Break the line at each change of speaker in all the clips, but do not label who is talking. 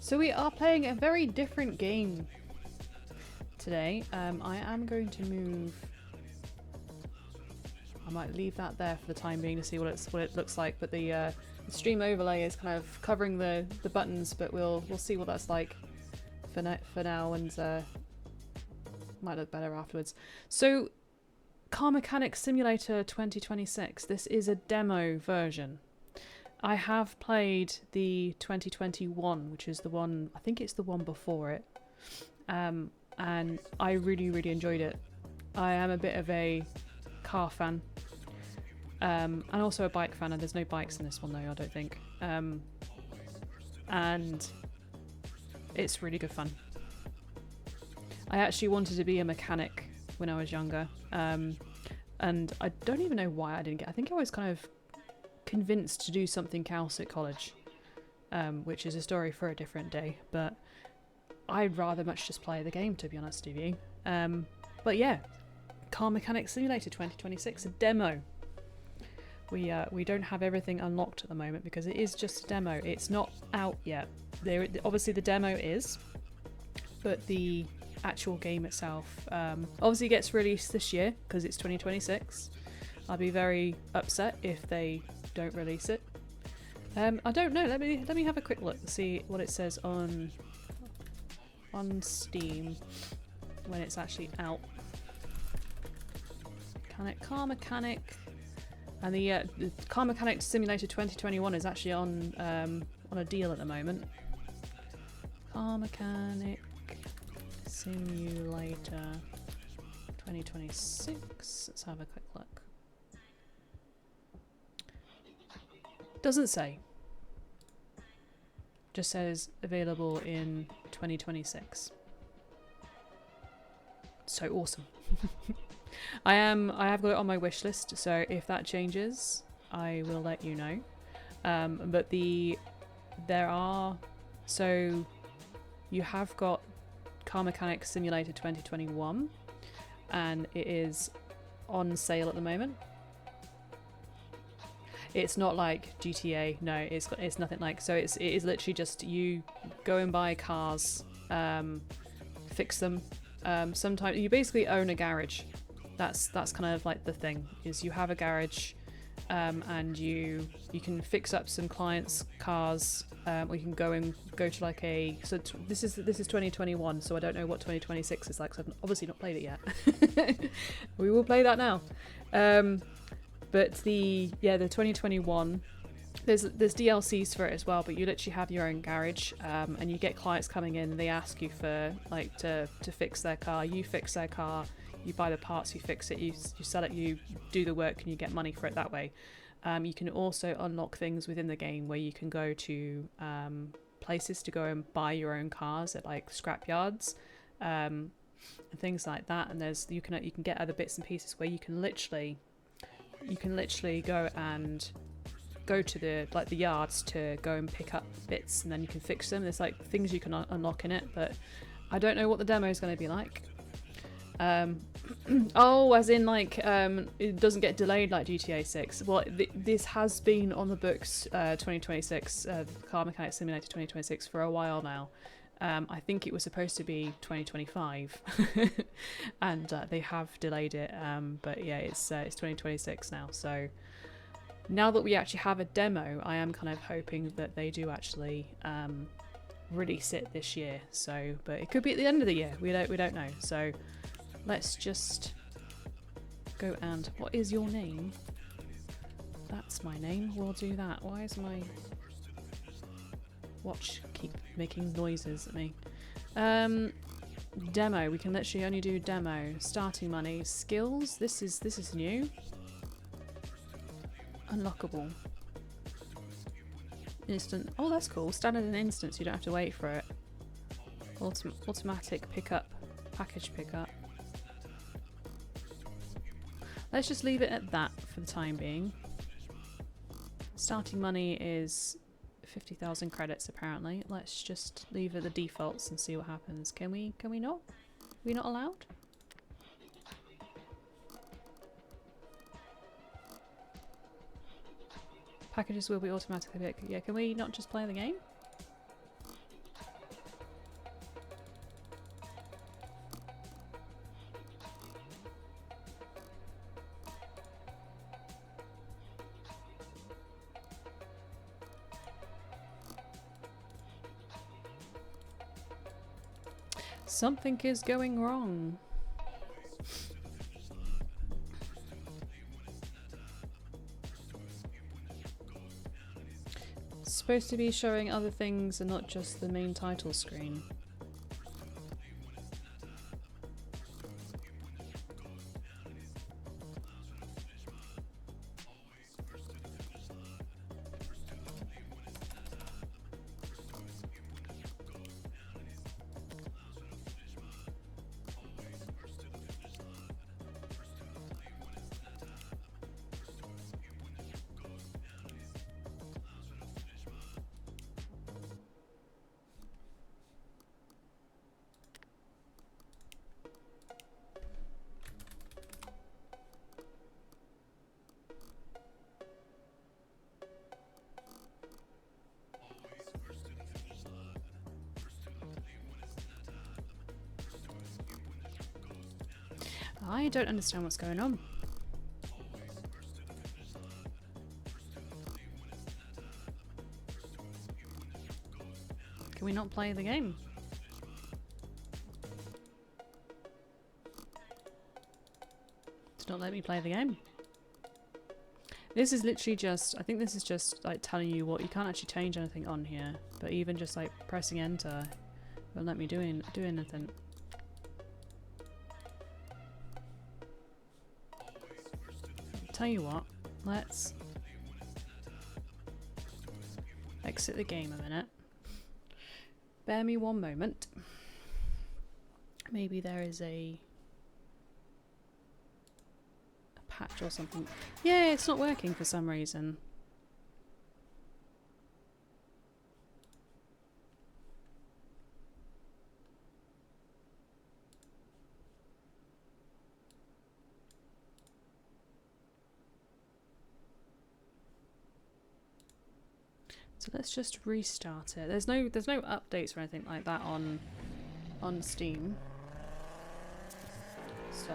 So we are playing a very different game today. I am going to move. I might leave that there for the time being to see what it looks like. But the stream overlay is kind of covering the buttons, but we'll see what that's like for now, and might look better afterwards. So, Car Mechanics Simulator 2026. This is a demo version. I have played the 2021, which is the one, I think it's the one before it, and I really enjoyed it. I am a bit of a car fan, and also a bike fan, and there's no bikes in this one though, I don't think, and it's really good fun. I actually wanted to be a mechanic when I was younger, and I don't even know why I didn't get. I think I was kind of convinced to do something else at college, which is a story for a different day, but I'd rather much just play the game, to be honest with you. But yeah, Car Mechanics Simulator 2026, a demo. We don't have everything unlocked at the moment because it is just a demo. It's not out yet. Obviously the demo is, but the actual game itself obviously gets released this year because it's 2026. I'll be very upset if they don't release it. I don't know. Let me have a quick look to see what it says on Steam when it's actually out. Car Mechanic, and the Car Mechanic Simulator 2021 is actually on a deal at the moment. Car Mechanic Simulator 2026. Let's have a quick look. Doesn't say. Just says available in 2026. So awesome. I have got it on my wish list, so if that changes, I will let you know. But so you have got Car Mechanics Simulator 2021, and it is on sale at the moment. It's not like GTA, no, it's nothing like. So it is literally just you go and buy cars, fix them. Sometimes you basically own a garage. That's kind of like the thing, is you have a garage, and you can fix up some clients' cars. Or you can go to like a. So this is 2021, so I don't know what 2026 is like. So I've obviously not played it yet. We will play that now. But the 2021, there's DLCs for it as well, but you literally have your own garage, and you get clients coming in and they ask you for like to fix their car. You fix their car, you buy the parts, you fix it, you sell it, you do the work, and you get money for it that way. You can also unlock things within the game where you can go to places to go and buy your own cars at like scrap yards, and things like that. And you can get other bits and pieces where you can literally go to the yards to go and pick up bits, and then you can fix them. There's like things you can unlock in it, but I don't know what the demo is going to be like. Oh, as in like it doesn't get delayed like GTA 6. Well, this has been on the books, 2026, Car Mechanics Simulator 2026 for a while now. I think it was supposed to be 2025, and they have delayed it. But yeah, it's 2026 now. So now that we actually have a demo, I am kind of hoping that they do actually release it this year. So, but it could be at the end of the year. We don't know. So let's just go and. What is your name? That's my name. We'll do that. Why is my watch keep making noises at me? Demo. We can literally only do demo. Starting money. Skills. This is new. Unlockable. Instant. Oh, that's cool. Standard and instance. You don't have to wait for it. Automatic pickup. Package pickup. Let's just leave it at that for the time being. Starting money is 50,000 credits apparently. Let's just leave it the defaults and see what happens. Can we not? Are we not allowed? Packages will be automatically picked. Yeah, can we not just play the game? Something is going wrong. It's supposed to be showing other things and not just the main title screen. I don't understand what's going on. Can we not play the game? It's not letting me play the game. This is literally just, I think this is just like telling you what, you can't actually change anything on here, but even just like pressing enter won't let me do anything. Tell you what, let's exit the game a minute. Bear me one moment. Maybe there is a patch or something. Yeah, it's not working for some reason. So let's just restart it. There's no updates or anything like that on Steam. So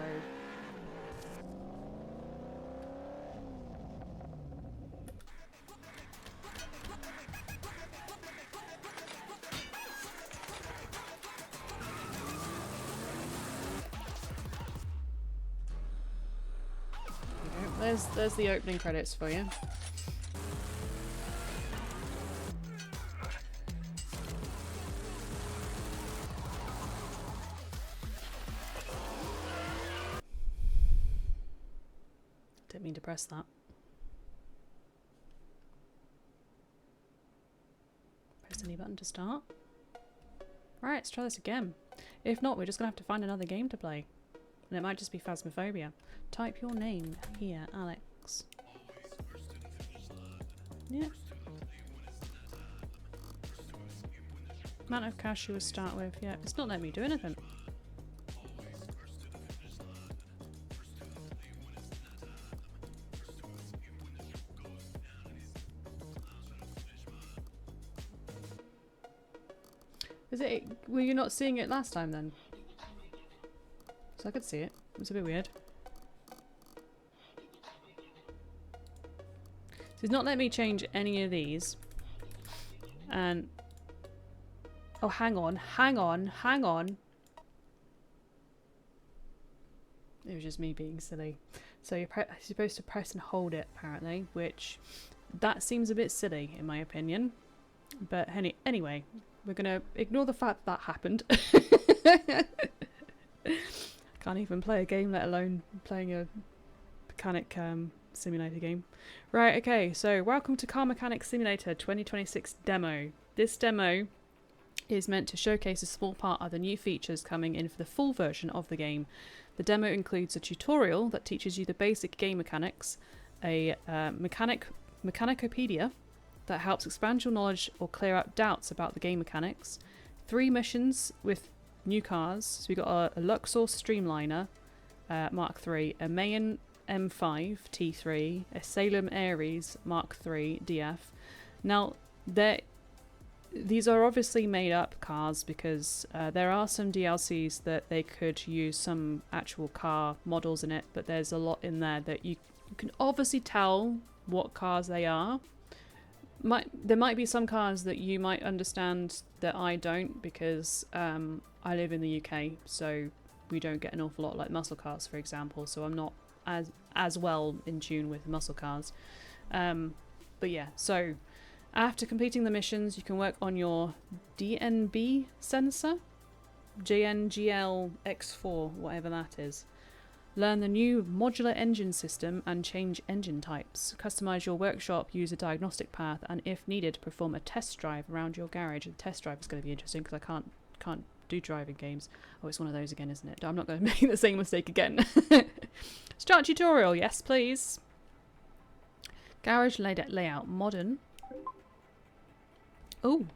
there's the opening credits for you. Didn't mean to press that. Press any button to start. Right, let's try this again. If not, we're just gonna have to find another game to play. And it might just be Phasmophobia. Type your name here, Alex. Yeah. Amount of cash you would start with. Yeah, it's not letting me do anything. Is it? Were you not seeing it last time then? So I could see it. It was a bit weird. So it's not letting me change any of these. And oh, hang on. It was just me being silly. So you're supposed to press and hold it, apparently, which that seems a bit silly in my opinion. But anyway, we're gonna ignore the fact that happened. Can't even play a game, let alone playing a mechanic simulator game. Right, okay, so welcome to Car Mechanic Simulator 2026 demo. This demo is meant to showcase a small part of the new features coming in for the full version of the game. The demo includes a tutorial that teaches you the basic game mechanics, a mechanicopedia that helps expand your knowledge or clear up doubts about the game mechanics, 3 missions with new cars. So we got a Luxor Streamliner Mark III, a Mayan M5 T3, a Salem Aries Mark III DF. Now, these are obviously made up cars because there are some DLCs that they could use some actual car models in it, but there's a lot in there that you can obviously tell what cars they are. there might be some cars that you might understand that I don't, because I live in the UK, so we don't get an awful lot like muscle cars, for example. So I'm not as well in tune with muscle cars. But yeah, so after completing the missions, you can work on your DNB sensor, JNGL-X4, whatever that is. Learn the new modular engine system and change engine types. Customise your workshop, use a diagnostic path, and if needed, perform a test drive around your garage. The test drive is going to be interesting because I can't do driving games. Oh, it's one of those again, isn't it? I'm not going to make the same mistake again. Start tutorial, yes please. Garage layout, modern. Oh.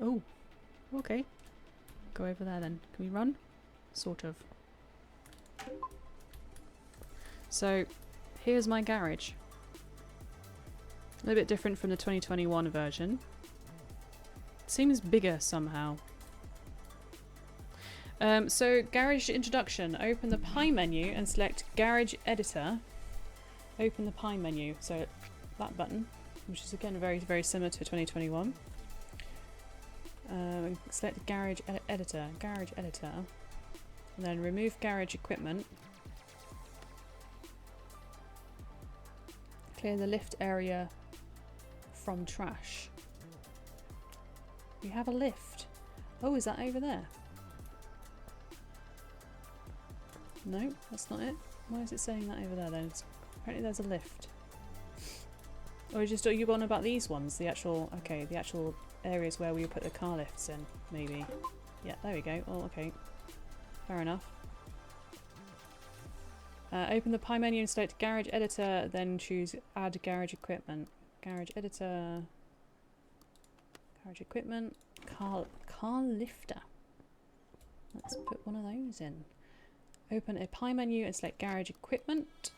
Oh. Okay. Go over there then. Can we run? Sort of. So, here's my garage. A little bit different from the 2021 version. Seems bigger somehow. So, garage introduction. Open the pie menu and select garage editor. Open the pie menu. So, that button, which is again very, very similar to 2021. Select garage editor. Garage editor. And then remove garage equipment. Clear the lift area from trash. We have a lift. Oh, is that over there? No, that's not it. Why is it saying that over there then? Apparently there's a lift. Or are you on about these ones? The actual, okay, the actual areas where we put the car lifts in, maybe. Yeah, there we go. Oh, okay. Fair enough. Open the pie menu and select garage editor, then choose add garage equipment. Garage editor. Garage equipment. Car lifter. Let's put one of those in. Open a pie menu and select garage equipment.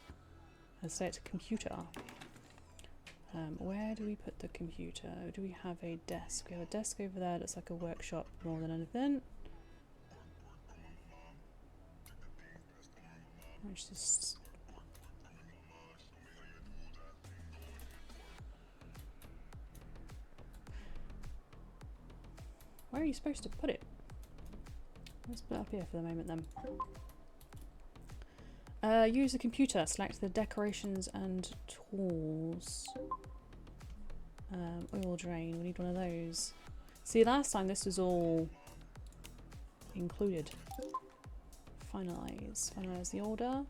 And select computer. Where do we put the computer? Do we have a desk? We have a desk over there that's like a workshop more than anything. Which is where are you supposed to put it? Let's put it up here for the moment then. Use the computer. Select the decorations and tools. Oil drain. We need one of those. See, last time this was all included. Finalize. Finalize the order.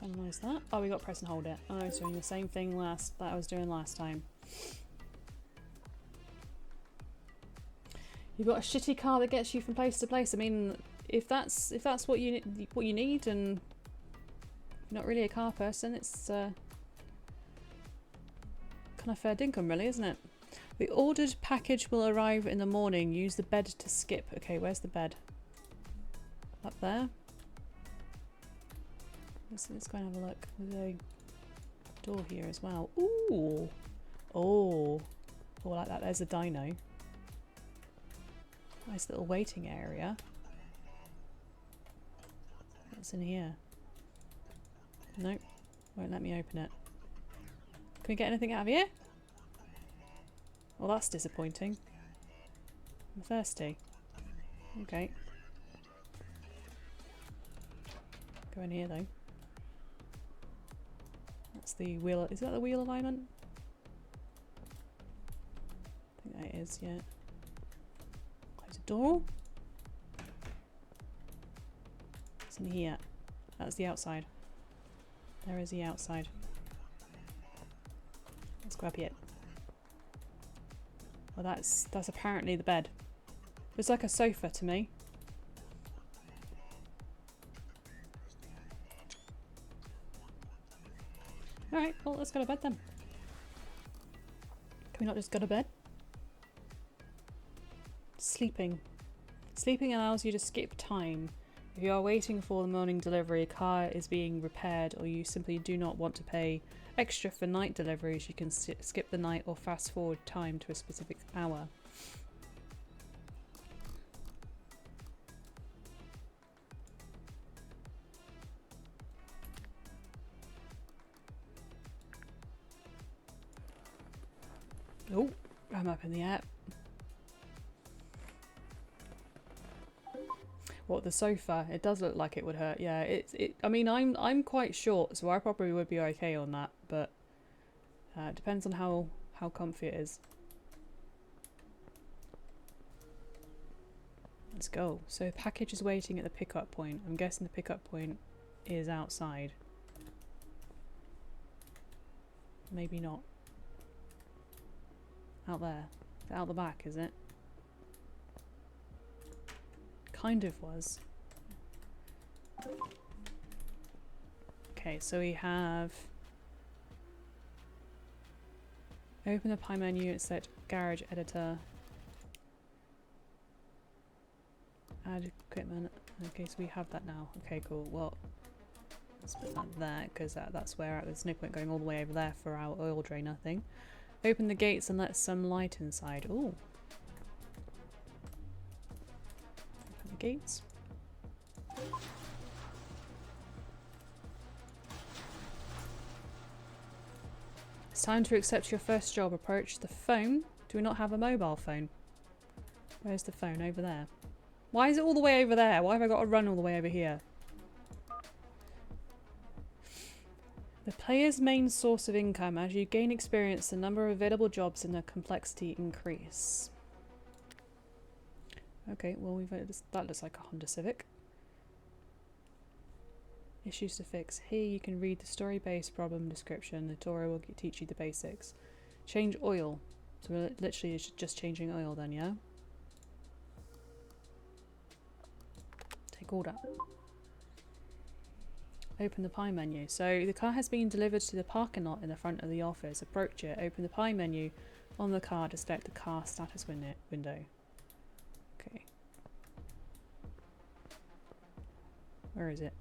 Finalize that. Oh, we got press and hold it. Oh, I was doing the same thing that I was doing last time. You've got a shitty car that gets you from place to place. I mean, if that's what you need, and you're not really a car person, it's kind of fair dinkum, really, isn't it? The ordered package will arrive in the morning. Use the bed to skip. Okay, where's the bed? Up there. Let's go and have a look. There's a door here as well. Ooh, oh, I like that. There's a dyno. Nice little waiting area. What's in here? Nope, won't let me open it. Can we get anything out of here? Well, that's disappointing. I'm thirsty. Okay. Go in here though. That's the wheel. Is that the wheel alignment? I think that is, yeah. Close the door. It's in here. That's the outside. There is the outside. Let's grab it. Well, that's apparently the bed. It's like a sofa to me. Alright, well, let's go to bed then. Can we not just go to bed? Sleeping. Sleeping allows you to skip time. If you are waiting for the morning delivery, a car is being repaired, or you simply do not want to pay extra for night deliveries, you can skip the night or fast forward time to a specific hour. Oh, I'm up in the air. What, the sofa? It does look like it would hurt. Yeah, I mean, I'm quite short, so I probably would be okay on that, but it depends on how comfy it is. Let's go. So package is waiting at the pickup point. I'm guessing the pickup point is outside. Maybe not. Out there. Out the back, is it? Kind of was. Okay, so we have open the pie menu and select garage editor. Add equipment. Okay, so we have that now. Okay, cool. Well, let's put that there because that's where there's no point going all the way over there for our oil drainer thing. Open the gates and let some light inside. Ooh. Open the gates. It's time to accept your first job. Approach the phone. Do we not have a mobile phone? Where's the phone? Over there. Why is it all the way over there? Why have I got to run all the way over here? The player's main source of income. As you gain experience, the number of available jobs and their complexity increase. Okay, well that looks like a Honda Civic. Issues to fix. Here you can read the story-based problem description. The tutorial will teach you the basics. Change oil. So we're literally just changing oil then, yeah? Take order. Open the pie menu. So the car has been delivered to the parking lot in the front of the office. Approach it. Open the pie menu on the car to select the car status window. Okay. Where is it?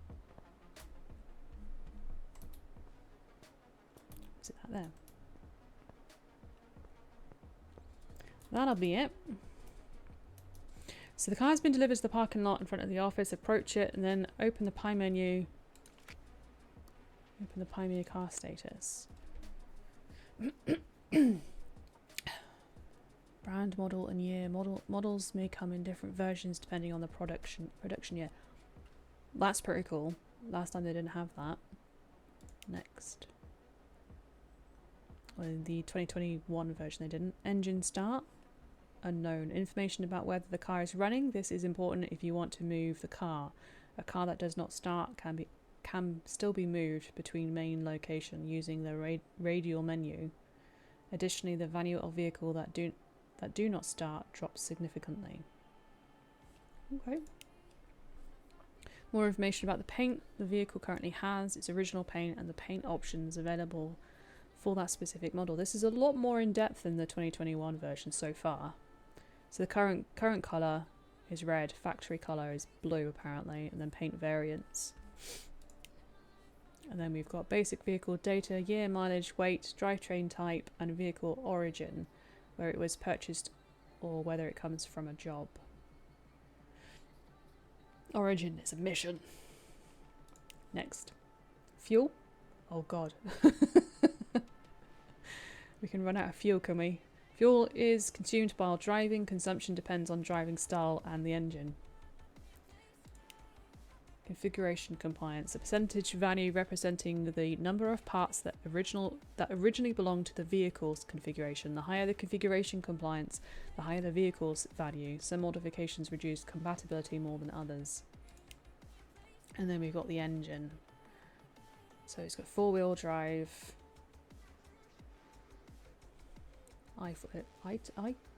Is it that there? That'll be it. So the car has been delivered to the parking lot in front of the office. Approach it and then open the pie menu. Open the pie menu car status. Brand, model and year. Models may come in different versions depending on the production year. That's pretty cool. Last time they didn't have that. Next. Well, in the 2021 version they didn't. Engine start. Unknown. Information about whether the car is running. This is important if you want to move the car. A car that does not start can still be moved between main location using the radial menu. Additionally, the value of vehicle that do not start drops significantly. Okay. More information about the paint the vehicle currently has, its original paint, and the paint options available for that specific model. This is a lot more in depth than the 2021 version so far. So the current colour is red, factory colour is blue apparently, and then paint variants. And then we've got basic vehicle data, year, mileage, weight, drivetrain type, and vehicle origin, where it was purchased or whether it comes from a job. Origin is a mission. Next. Fuel. Oh god. We can run out of fuel, can we? Fuel is consumed while driving. Consumption depends on driving style and the engine. Configuration compliance. A percentage value representing the number of parts that originally belonged to the vehicle's configuration. The higher the configuration compliance, the higher the vehicle's value. Some modifications reduce compatibility more than others. And then we've got the engine. So it's got four-wheel drive. I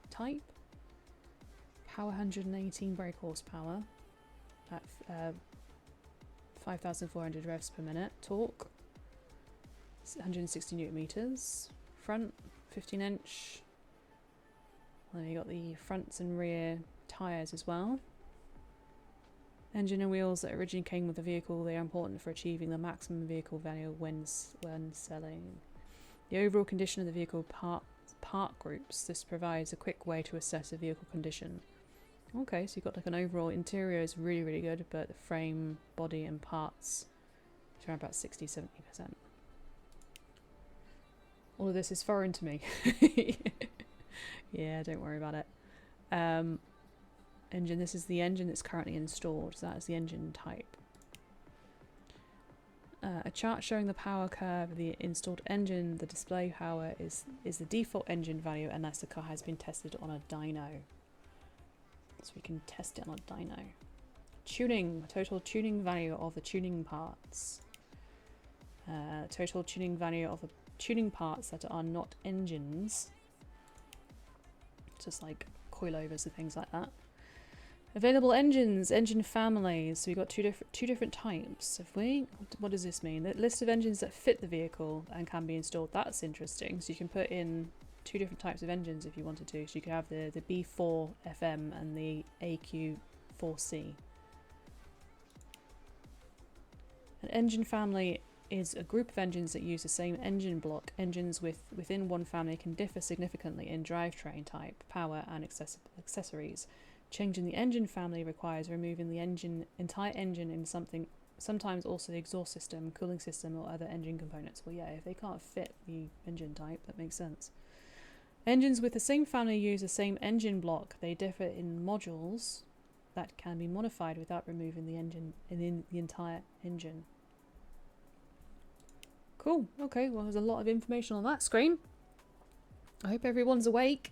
type. Power 118 brake horsepower. At 5,400 revs per minute. Torque 160 newton meters. Front 15-inch. Then you got the fronts and rear tyres as well. Engine and wheels that originally came with the vehicle. They are important for achieving the maximum vehicle value when selling. The overall condition of the vehicle part groups. This provides a quick way to assess a vehicle condition. Okay, so you've got like an overall interior is really, really good, but the frame, body and parts is around about 60-70%. All of this is foreign to me. Yeah, don't worry about it. Engine, this is the engine that's currently installed, so that is the engine type. A chart showing the power curve of the installed engine. The display power is the default engine value unless the car has been tested on a dyno. So we can test it on a dyno. Tuning, total tuning value of the tuning parts. Total tuning value of the tuning parts that are not engines. Just like coilovers and things like that. Available engines, engine families. So we've got two different types. What does this mean? The list of engines that fit the vehicle and can be installed. That's interesting. So you can put in 2 different types of engines if you wanted to. So you could have the B4 FM and the AQ4C. An engine family is a group of engines that use the same engine block. Engines within one family can differ significantly in drivetrain type, power, and accessories. Changing the engine family requires removing the entire engine in something, sometimes also the exhaust system, cooling system, or other engine components. Well, yeah, if they can't fit the engine type, that makes sense. Engines with the same family use the same engine block. They differ in modules that can be modified without removing the engine in the entire engine. Cool. Okay, well, there's a lot of information on that screen. I hope everyone's awake.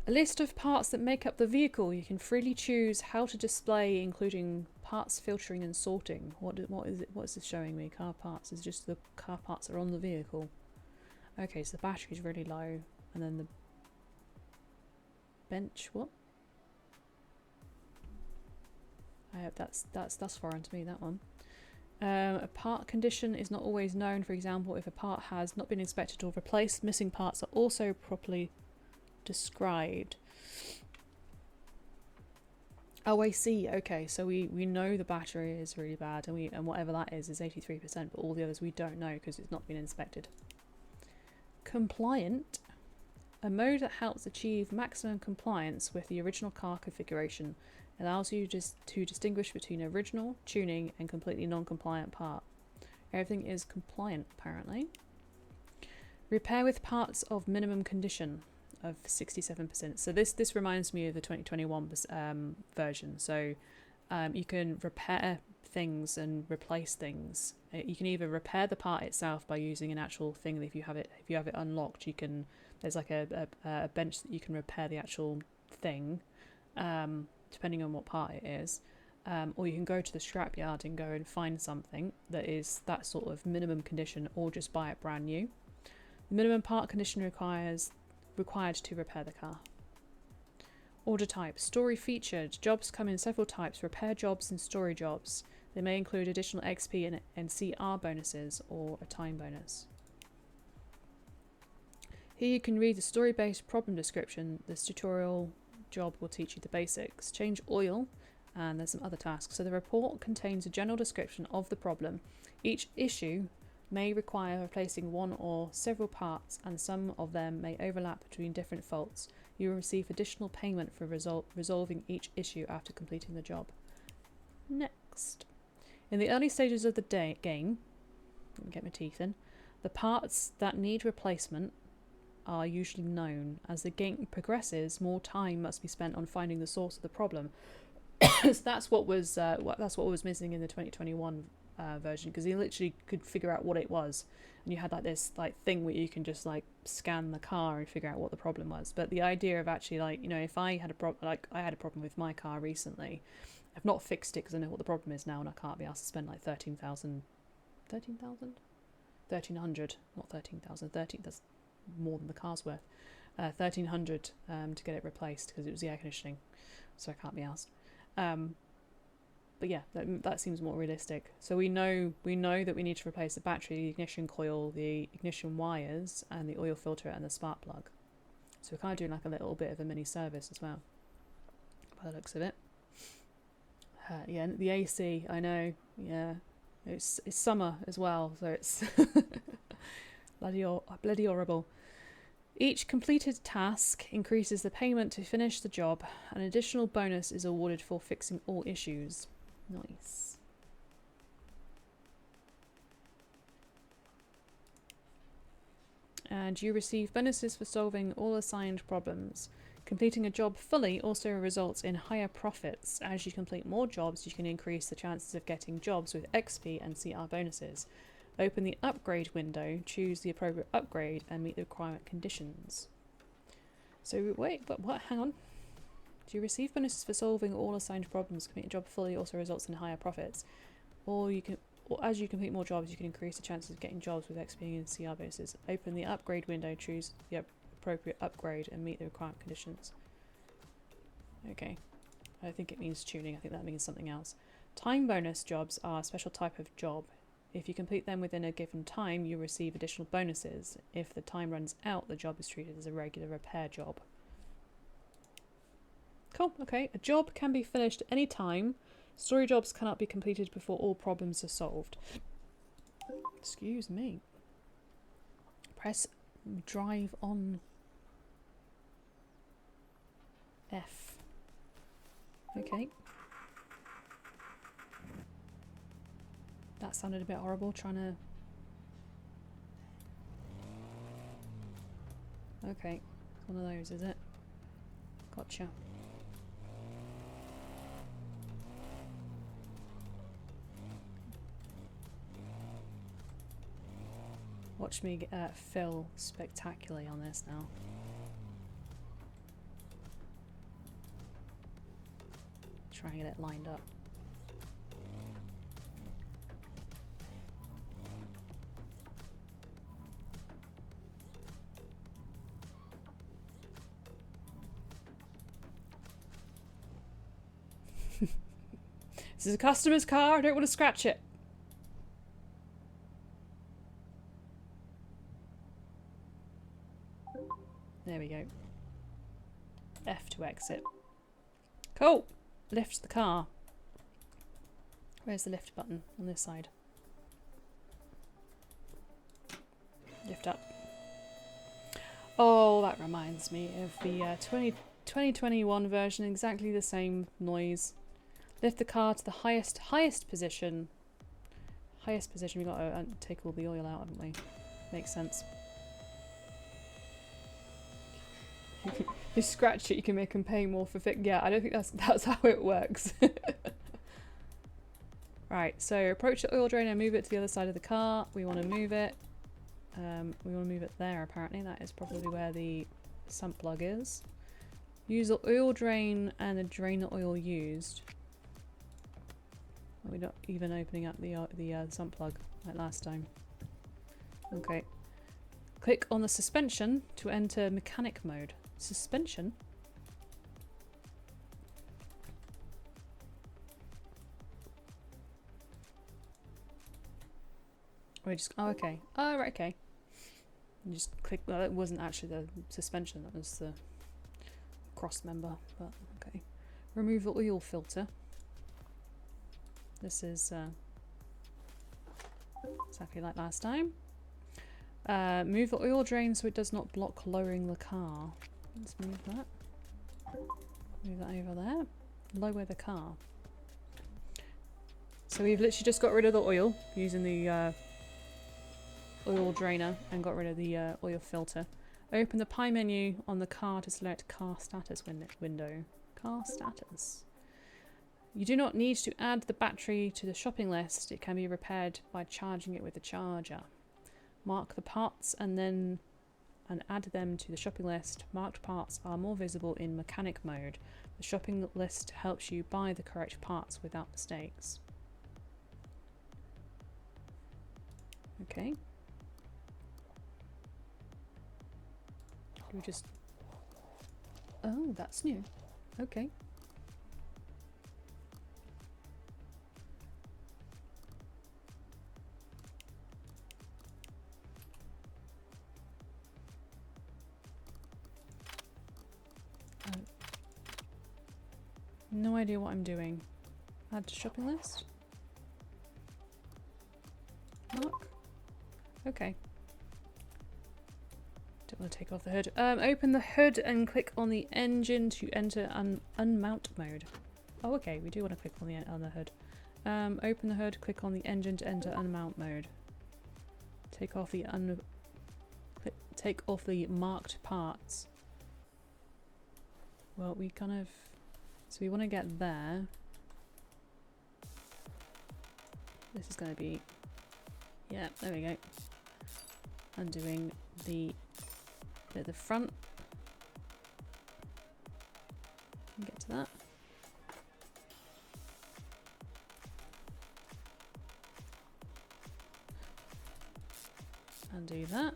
A list of parts that make up the vehicle. You can freely choose how to display, including parts filtering and sorting. What is it? What is this showing me? Car parts is just the car parts are on the vehicle. Okay, so the battery is really low, and then the bench. What? I hope that's foreign to me. That one. A part condition is not always known. For example, if a part has not been inspected or replaced, missing parts are also properly described. Oh, I see. Okay, so we know the battery is really bad, and whatever that is 83%, but all the others we don't know because it's not been inspected. Compliant, a mode that helps achieve maximum compliance with the original car configuration, allows you just to distinguish between original, tuning, and completely non-compliant part. Everything is compliant apparently. Repair with parts of minimum condition of 67%. So this reminds me of the 2021 version. So you can repair things and replace things. You can either repair the part itself by using an actual thing. If you have it unlocked, you can. There's like a bench that you can repair the actual thing, depending on what part it is. Or you can go to the scrapyard and go and find something that is that sort of minimum condition, or just buy it brand new. The minimum part condition required to repair the car. Order type, story featured. Jobs come in several types: repair jobs and story jobs. They may include additional XP and CR bonuses or a time bonus. Here you can read the story-based problem description. This tutorial job will teach you the basics. Change oil, and there's some other tasks. So the report contains a general description of the problem. Each issue may require replacing one or several parts, and some of them may overlap between different faults. You will receive additional payment for resolving each issue after completing the job. Next. In the early stages of the game, let me get my teeth in, the parts that need replacement are usually known. As the game progresses, more time must be spent on finding the source of the problem. So that's what was missing in the 2021 version, because you literally could figure out what it was, and you had like this like thing where you can just like scan the car and figure out what the problem was. But the idea of actually, like, you know, if I had a problem, like I had a problem with my car recently, I've not fixed it because I know what the problem is now, and I can't be asked to spend like 13,000, not 13,000, that's more than the car's worth, 1,300 to get it replaced because it was the air conditioning, so I can't be asked. But yeah, that seems more realistic. So we know that we need to replace the battery, the ignition coil, the ignition wires, and the oil filter and the spark plug. So we're kind of doing like a little bit of a mini service as well, by the looks of it. Yeah, the AC, I know. Yeah, it's summer as well, so it's bloody horrible. Each completed task increases the payment to finish the job. An additional bonus is awarded for fixing all issues. Nice. And you receive bonuses for solving all assigned problems. Completing a job fully also results in higher profits. As you complete more jobs, you can increase the chances of getting jobs with XP and CR bonuses. Open the upgrade window, choose the appropriate upgrade, and meet the requirement conditions. So wait, but what? Hang on. Do you receive bonuses for solving all assigned problems? Completing a job fully also results in higher profits. Or as you complete more jobs, you can increase the chances of getting jobs with XP and CR bonuses. Open the upgrade window, choose the appropriate upgrade, and meet the requirement conditions. Okay. I think it means tuning. I think that means something else. Time bonus jobs are a special type of job. If you complete them within a given time, you receive additional bonuses. If the time runs out, the job is treated as a regular repair job. Cool, okay. A job can be finished at any time. Story jobs cannot be completed before all problems are solved. Excuse me. Press drive on F. Okay. That sounded a bit horrible, trying to... Okay. It's one of those, is it? Gotcha. Watch me fill spectacularly on this now. Try and get it lined up. This is a customer's car, I don't want to scratch it. There we go. F to exit. Cool! Lift the car. Where's the lift button? On this side. Lift up. Oh, that reminds me of the 2021 version. Exactly the same noise. Lift the car to the highest position. Highest position. We got to take all the oil out, haven't we? Makes sense. You scratch it, you can make them pay more for fix. Yeah, I don't think that's how it works. Right, so approach the oil drain and move it to the other side of the car. We want to move it. We want to move it there. Apparently, that is probably where the sump plug is. Use the oil drain and then drain the oil used. We're not even opening up the sump plug like last time. Okay. Click on the suspension to enter mechanic mode. Suspension? We just... Oh, okay. Oh, right, okay. You just click... Well, it wasn't actually the suspension, that was the cross member, but okay. Remove the oil filter. This is exactly like last time. Move the oil drain so it does not block lowering the car. Let's move that. Move that over there. Lower the car. So we've literally just got rid of the oil using the oil drainer and got rid of the oil filter. Open the pie menu on the car to select car status window. Car status. You do not need to add the battery to the shopping list. It can be repaired by charging it with a charger. Mark the parts and add them to the shopping list. Marked parts are more visible in mechanic mode. The shopping list helps you buy the correct parts without mistakes. Okay. We just... Oh, that's new. Okay. No idea what I'm doing. Add to shopping list? Mark? Okay. Don't want to take off the hood. Open the hood and click on the engine to enter unmount mode. Oh, okay. We do want to click on the hood. Open the hood, click on the engine to enter unmount mode. Take off the Take off the marked parts. Well, we kind of... So we want to get there. This is going to be... Yeah, there we go. Undoing the bit at the front. Get to that. Undo that.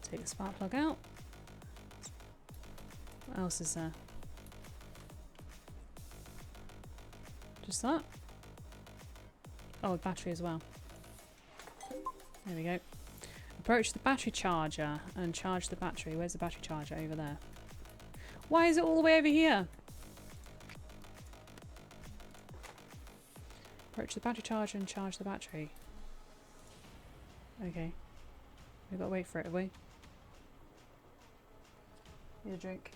Take the spark plug out. What else is there? Just that? Oh, battery as well. There we go. Approach the battery charger and charge the battery. Where's the battery charger? Over there. Why is it all the way over here? Approach the battery charger and charge the battery. Okay. We've got to wait for it, have we? Need a drink.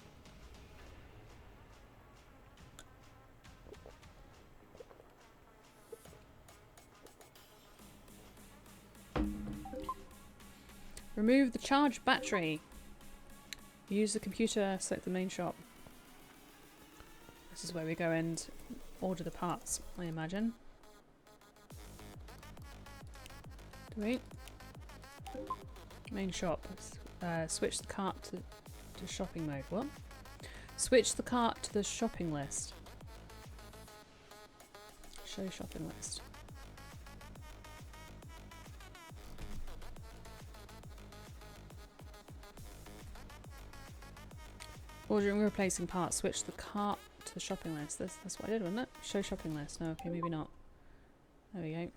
Remove the charged battery. Use the computer, select the main shop. This is where we go and order the parts, I imagine. Do we? Main shop. Switch the cart to shopping mode. What? Switch the cart to the shopping list. Show shopping list. Ordering and replacing parts. Switch the cart to the shopping list. That's what I did, wasn't it? Show shopping list. No, okay, maybe not. There we go.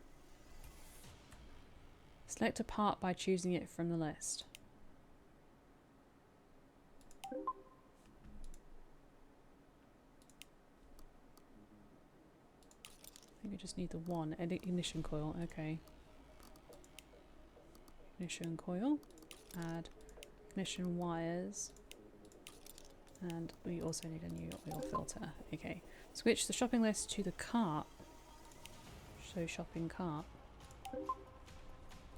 Select a part by choosing it from the list. I think we just need the one. Ignition coil. Okay. Ignition coil. Add ignition wires. And we also need a new oil filter. Okay. Switch the shopping list to the cart. Show shopping cart.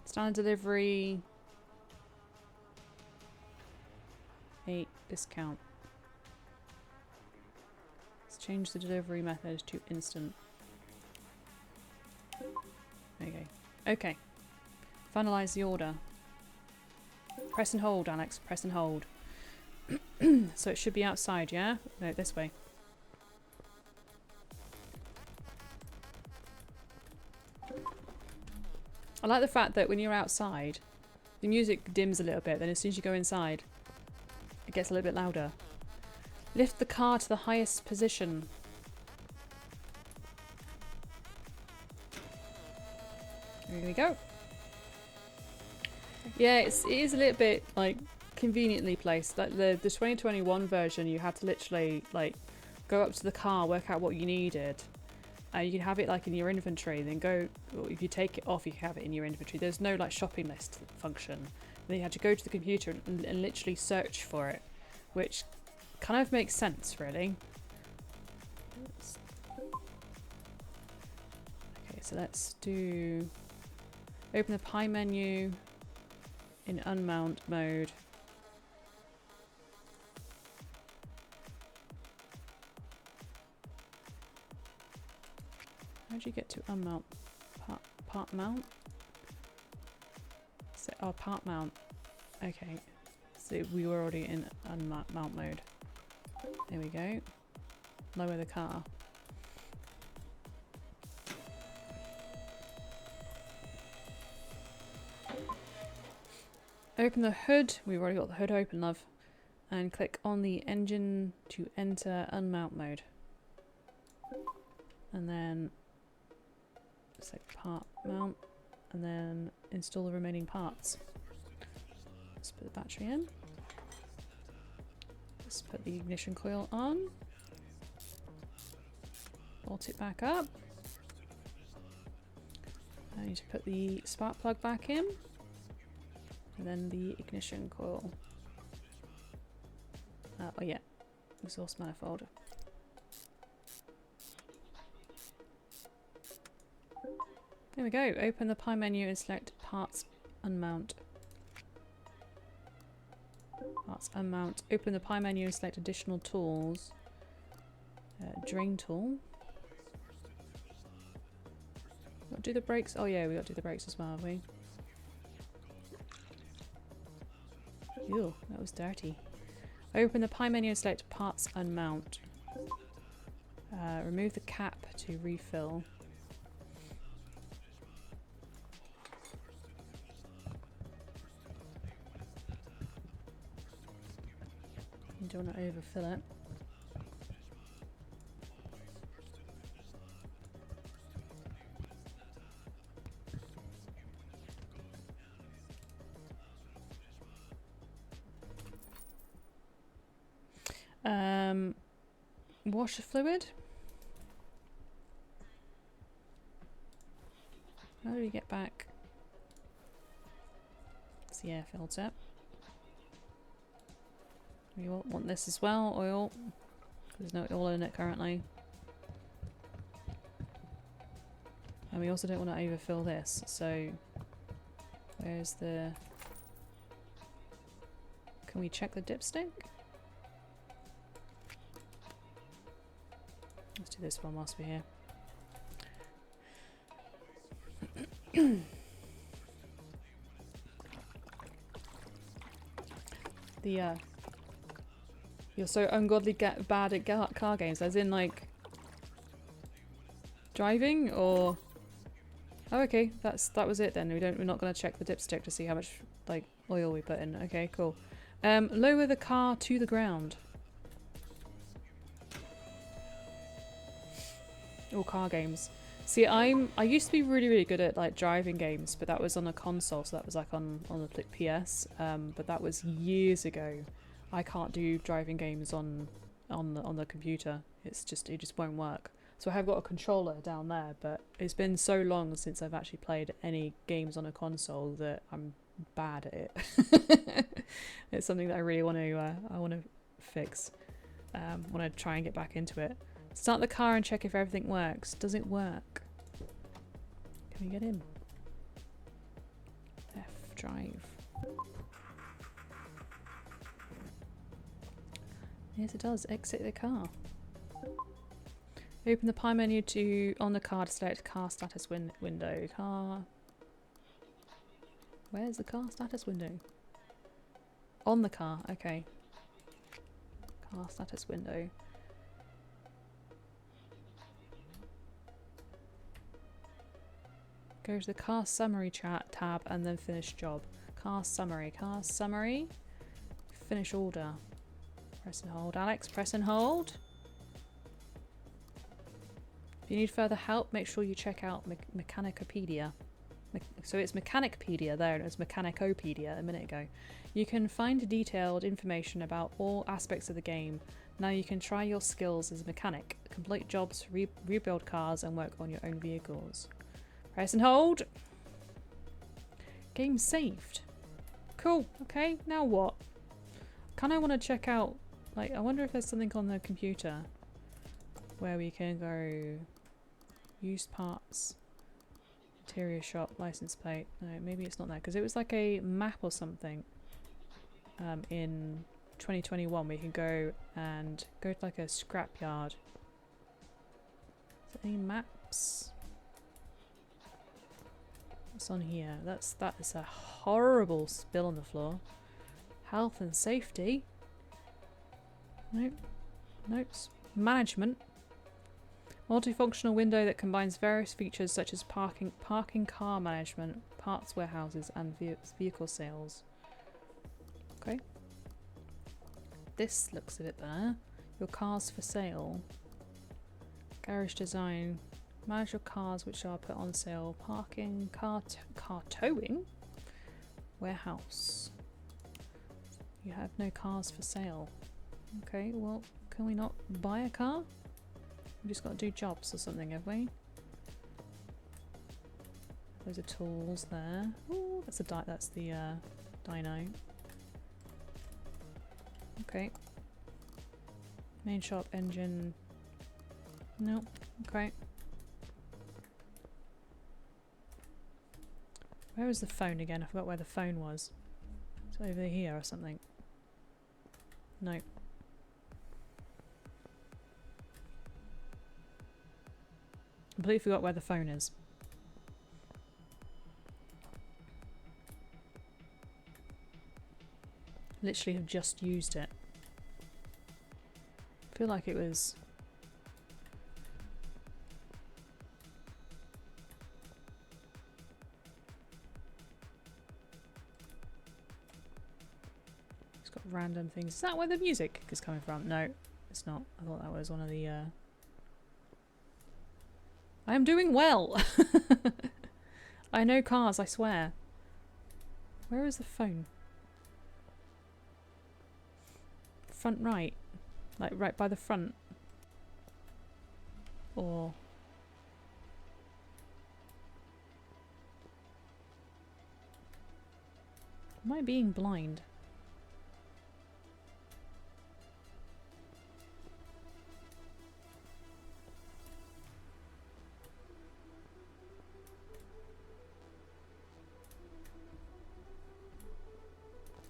Standard delivery. 8 discount. Let's change the delivery method to instant. Okay. Okay. Finalize the order. Press and hold, Alex. Press and hold. So it should be outside, yeah? No, this way. I like the fact that when you're outside, the music dims a little bit, then as soon as you go inside, it gets a little bit louder. Lift the car to the highest position. There we go. Yeah, it is a little bit, like, conveniently placed. Like the 2021 version, you had to literally, like, go up to the car, work out what you needed. You can have it, like, in your inventory, then go, or if you take it off, you can have it in your inventory. There's no, like, shopping list function. And then you had to go to the computer and literally search for it, which kind of makes sense, really. Okay, so let's do... Open the pie menu in unmount mode. How do you get to unmount? Part mount? So, oh, part mount. Okay. So we were already in unmount mode. There we go. Lower the car. Open the hood. We've already got the hood open, love. And click on the engine to enter unmount mode. And then select part mount. And then install the remaining parts. Let's put the battery in. Let's put the ignition coil on. Bolt it back up. I need to put the spark plug back in. And then the ignition coil. Oh yeah, exhaust manifold. There we go. Open the pie menu and select parts unmount. Parts unmount. Open the pie menu and select additional tools. Drain tool. Got to do the brakes. Oh yeah, we got to do the brakes as well, have we? Ew, that was dirty. Open the pie menu and select parts unmount. Remove the cap to refill. You don't want to overfill it. Washer fluid. How do we get back? It's the air filter. We want this as well, oil. There's no oil in it currently. And we also don't want to overfill this, so where's the... Can we check the dipstick? Let's do this one whilst we're here. You're so ungodly bad at car games, as in like driving, or oh okay, that was it then. We're not going to check the dipstick to see how much like oil we put in. Okay, cool. Lower the car to the ground. All car games. See, I used to be really good at like driving games, but that was on a console, so that was like on the PS. But that was years ago. I can't do driving games on the computer. It just won't work. So I have got a controller down there, but it's been so long since I've actually played any games on a console that I'm bad at it. It's something that I really want to fix. Want to try and get back into it. Start the car and check if everything works. Does it work? Can we get in? F drive. Yes, it does. Exit the car. Open the pie menu on the car to select car status window. Car. Where's the car status window? On the car. Okay. Car status window. Go to the car summary tab and then finish job. Car summary. Car summary. Finish order. Press and hold. Alex, press and hold. If you need further help, make sure you check out Mechanicopedia. So it's Mechanicpedia there, and it was Mechanicopedia a minute ago. You can find detailed information about all aspects of the game. Now you can try your skills as a mechanic, complete jobs, rebuild cars, and work on your own vehicles. Press and hold. Game saved. Cool. Okay, now what? Kind of want to check out, like, I wonder if there's something on the computer where we can go used parts, interior shop, license plate. No, maybe it's not there, because it was like a map or something in 2021 where you can go to like a scrapyard. Is there any maps? What's on here? That is a horrible spill on the floor. Health and safety. Nope. Notes. Management. Multifunctional window that combines various features such as parking, car management, parts warehouses, and vehicle sales. Okay. This looks a bit better. Your cars for sale. Garage design. Manage your cars which are put on sale. Parking, car towing. Warehouse. You have no cars for sale. Okay, well, can we not buy a car? We just got to do jobs or something, have we? Those are tools there. Ooh, that's the dyno. Okay. Main shop, engine. Nope. Okay. Where was the phone again? I forgot where the phone was. It's over here or something. No. Completely forgot where the phone is. Literally have just used it. I feel like it was... It's got random things. Is that where the music is coming from? No, it's not. I thought that was one of the... I am doing well! I know cars, I swear. Where is the phone? Front right. Like right by the front. Or... Am I being blind?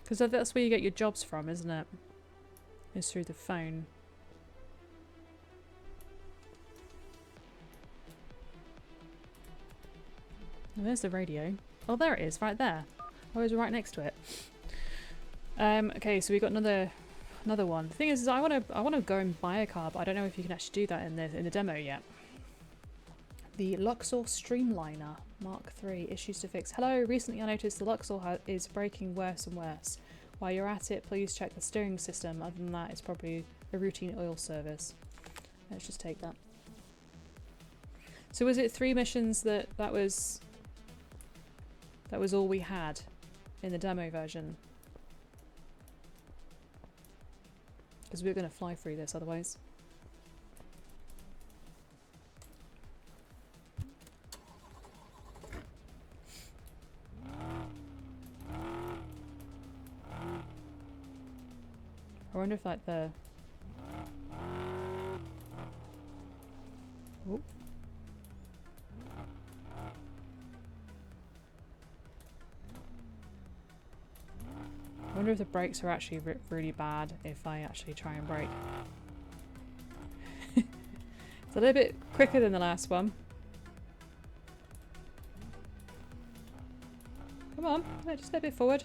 Because that's where you get your jobs from, isn't it? Is through the phone. Oh, there's the radio. Oh, there it is, right there. I was right next to it. Okay, so we got another one. The thing is I wanna go and buy a car, but I don't know if you can actually do that in the demo yet. The Luxor Streamliner Mark III, issues to fix. Hello, recently I noticed the Luxor is breaking worse and worse. While you're at it, please check the steering system. Other than that, it's probably a routine oil service. Let's just take that. So was it 3 missions that was all we had in the demo version? Because we were going to fly through this otherwise. I wonder if like the... Ooh. I wonder if the brakes are actually really bad if I actually try and brake. It's a little bit quicker than the last one. Come on, just a bit forward.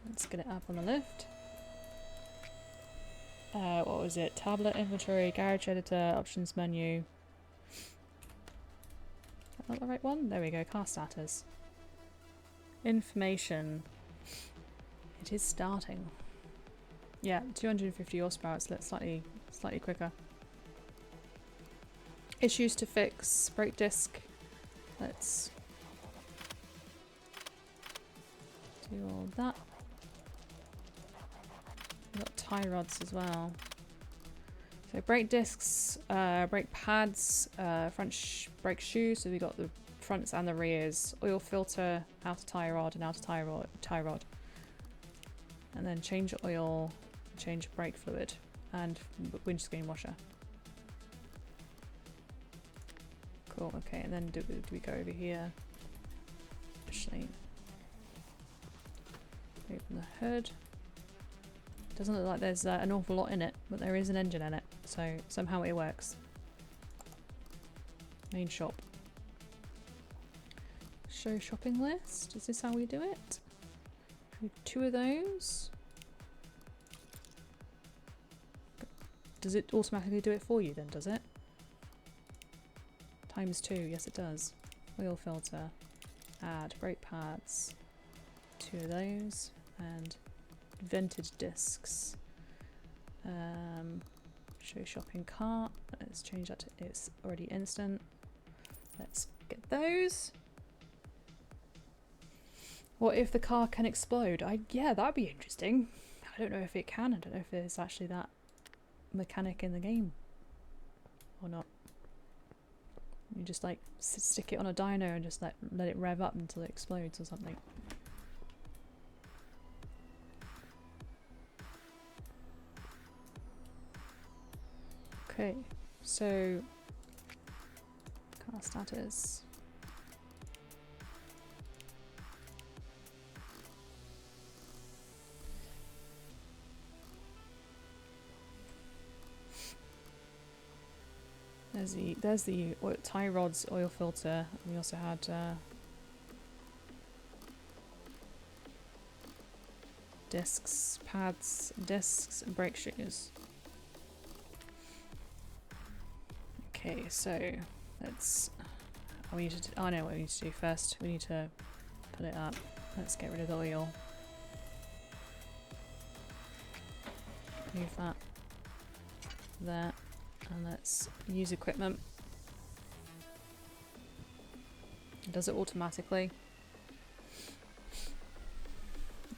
Let's get it up on the lift. What was it? Tablet, inventory, garage editor, options menu. Is that the right one? There we go, car status. Information. It is starting. Yeah, 250 horsepower, it's slightly quicker. Issues to fix, brake disc. Let's do all that. We've got tie rods as well. So brake discs, brake pads, front brake shoes. So we got the fronts and the rears. Oil filter, outer tie rod, and outer tie rod. And then change oil, change brake fluid, and windscreen washer. Cool. Okay, and then do we go over here? Actually, open the hood. Doesn't look like there's an awful lot in it, but there is an engine in it, so somehow it works. Main shop. Show shopping list. Is this how we do it? 2 of those. Does it automatically do it for you then, does it? ×2, yes it does. Oil filter. Add brake pads. 2 of those. And vented discs. Show shopping cart. Let's change that to it's already instant. Let's get those. What if the car can explode? Yeah, that'd be interesting. I don't know if it can. I don't know if there's actually that mechanic in the game or not. You just like stick it on a dyno and just let it rev up until it explodes or something. Okay, so car status. There's the tie rods oil filter. We also had discs, pads, discs, and brake shoes. Okay, so let's. We need to. I know what we need to do first. We need to put it up. Let's get rid of the oil. Move that there, and let's use equipment. It does it automatically.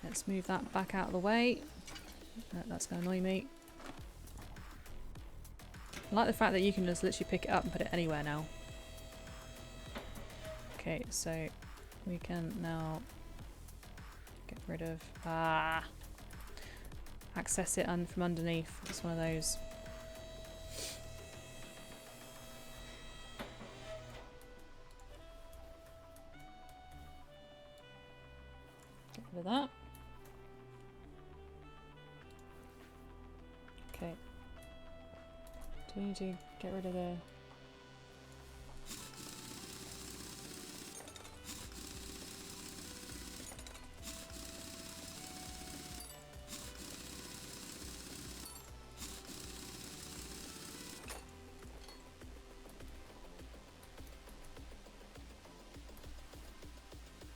Let's move that back out of the way. That's going to annoy me. I like the fact that you can just literally pick it up and put it anywhere now. Okay, so we can now get rid of... access it from underneath. It's one of those. Get rid of that. Okay. Do we need to get rid of the...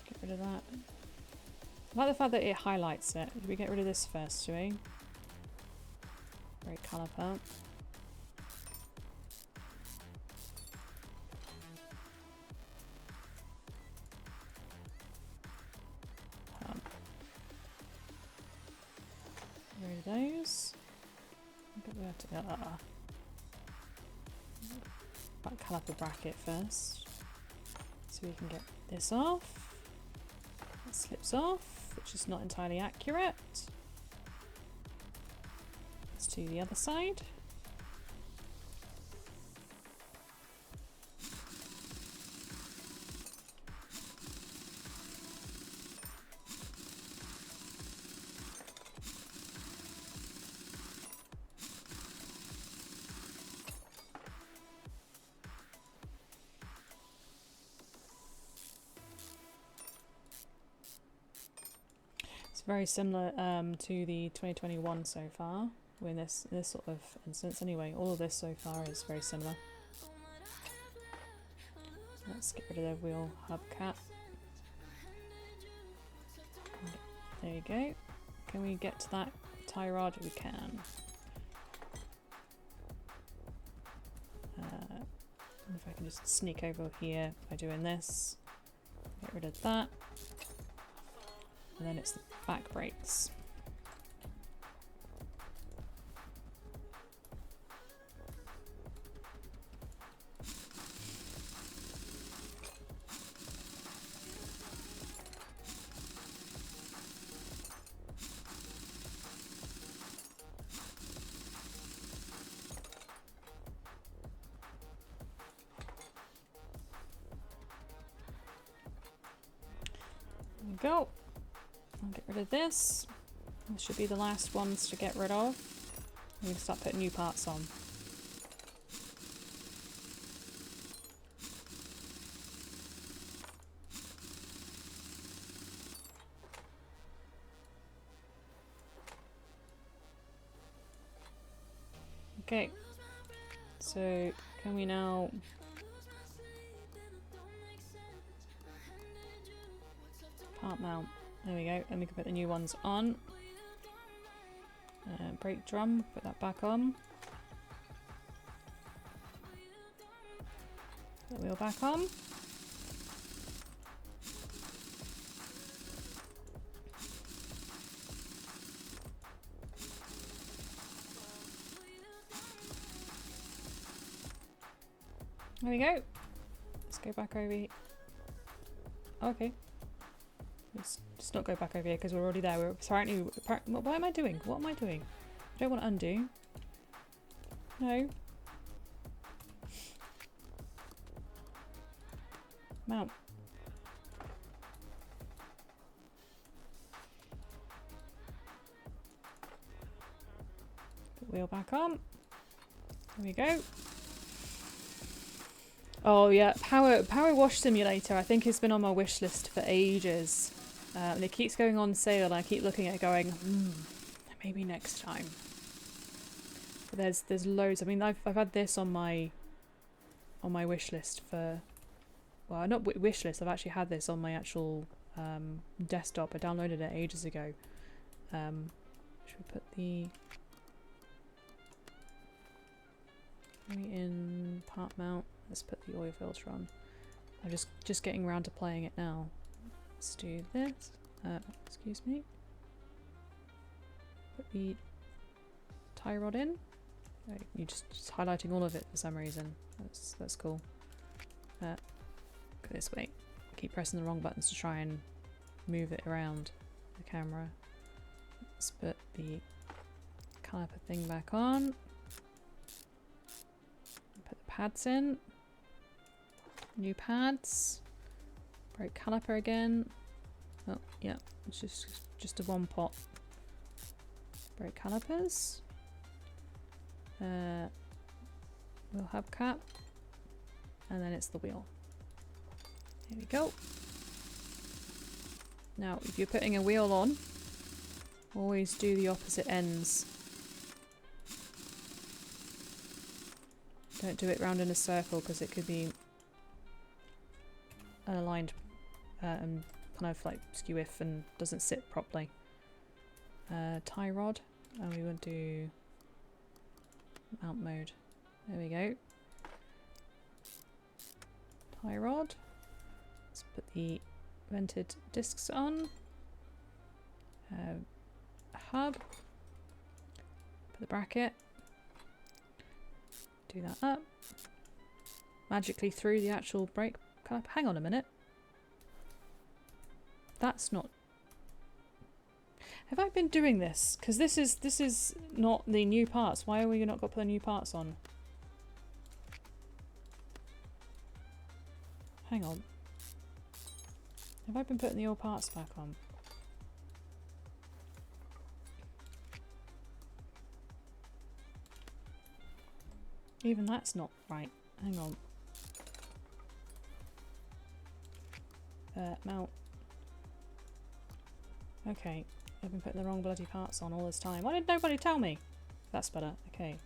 Get rid of that. I like the fact that it highlights it. Did we get rid of this first, do we? Brake caliper. Rid of those. But we have to back caliper bracket first, so we can get this off. It slips off, which is not entirely accurate. Let's do the other side. Very similar to the 2021 so far. We're in this sort of instance anyway. All of this so far is very similar. Let's get rid of the wheel hubcap. There you go. Can we get to that tie rod? We can. If I can just sneak over here by doing this. Get rid of that. And then it's the back brakes. There we go. I'll get rid of this. This should be the last ones to get rid of. We can start putting new parts on. Okay, so can we now part mount? There we go, and we can put the new ones on. Brake drum, put that back on. Put the wheel back on. There we go. Let's go back over here. Okay. Let's just not go back over here because we're already there. We're apparently. What am I doing? What am I doing? I don't want to undo. No. Mount. Put the wheel back on. There we go. Oh yeah, Power Wash Simulator. I think has been on my wish list for ages. And it keeps going on sale and I keep looking at it going, maybe next time. But there's loads. I mean, I've had this on my wish list for, well, not wish list. I've actually had this on my actual desktop. I downloaded it ages ago. Should we put the in part mount? Let's put the oil filter on. I'm just getting around to playing it now. Let's do this. Excuse me. Put the tie rod in. You're just highlighting all of it for some reason. That's cool. Go this way. Keep pressing the wrong buttons to try and move it around the camera. Let's put the caliper thing back on. Put the pads in. New pads. Brake caliper again. Oh yeah, it's just a one pot. Brake calipers. Wheel hubcap, and then it's the wheel. Here we go. Now, if you're putting a wheel on, always do the opposite ends. Don't do it round in a circle because it could be unaligned and kind of like skew-if and doesn't sit properly. Tie rod, and we want to do mount mode. There we go. Tie rod. Let's put the vented discs on. Hub. Put the bracket. Do that up. Magically through the actual brake caliper. Hang on a minute. That's not. Have I been doing this? Because this is not the new parts. Why are we not got to put the new parts on? Hang on. Have I been putting the old parts back on? Even that's not right. Hang on. Mount. Okay. I've been putting the wrong bloody parts on all this time. Why did nobody tell me? That's better. Okay.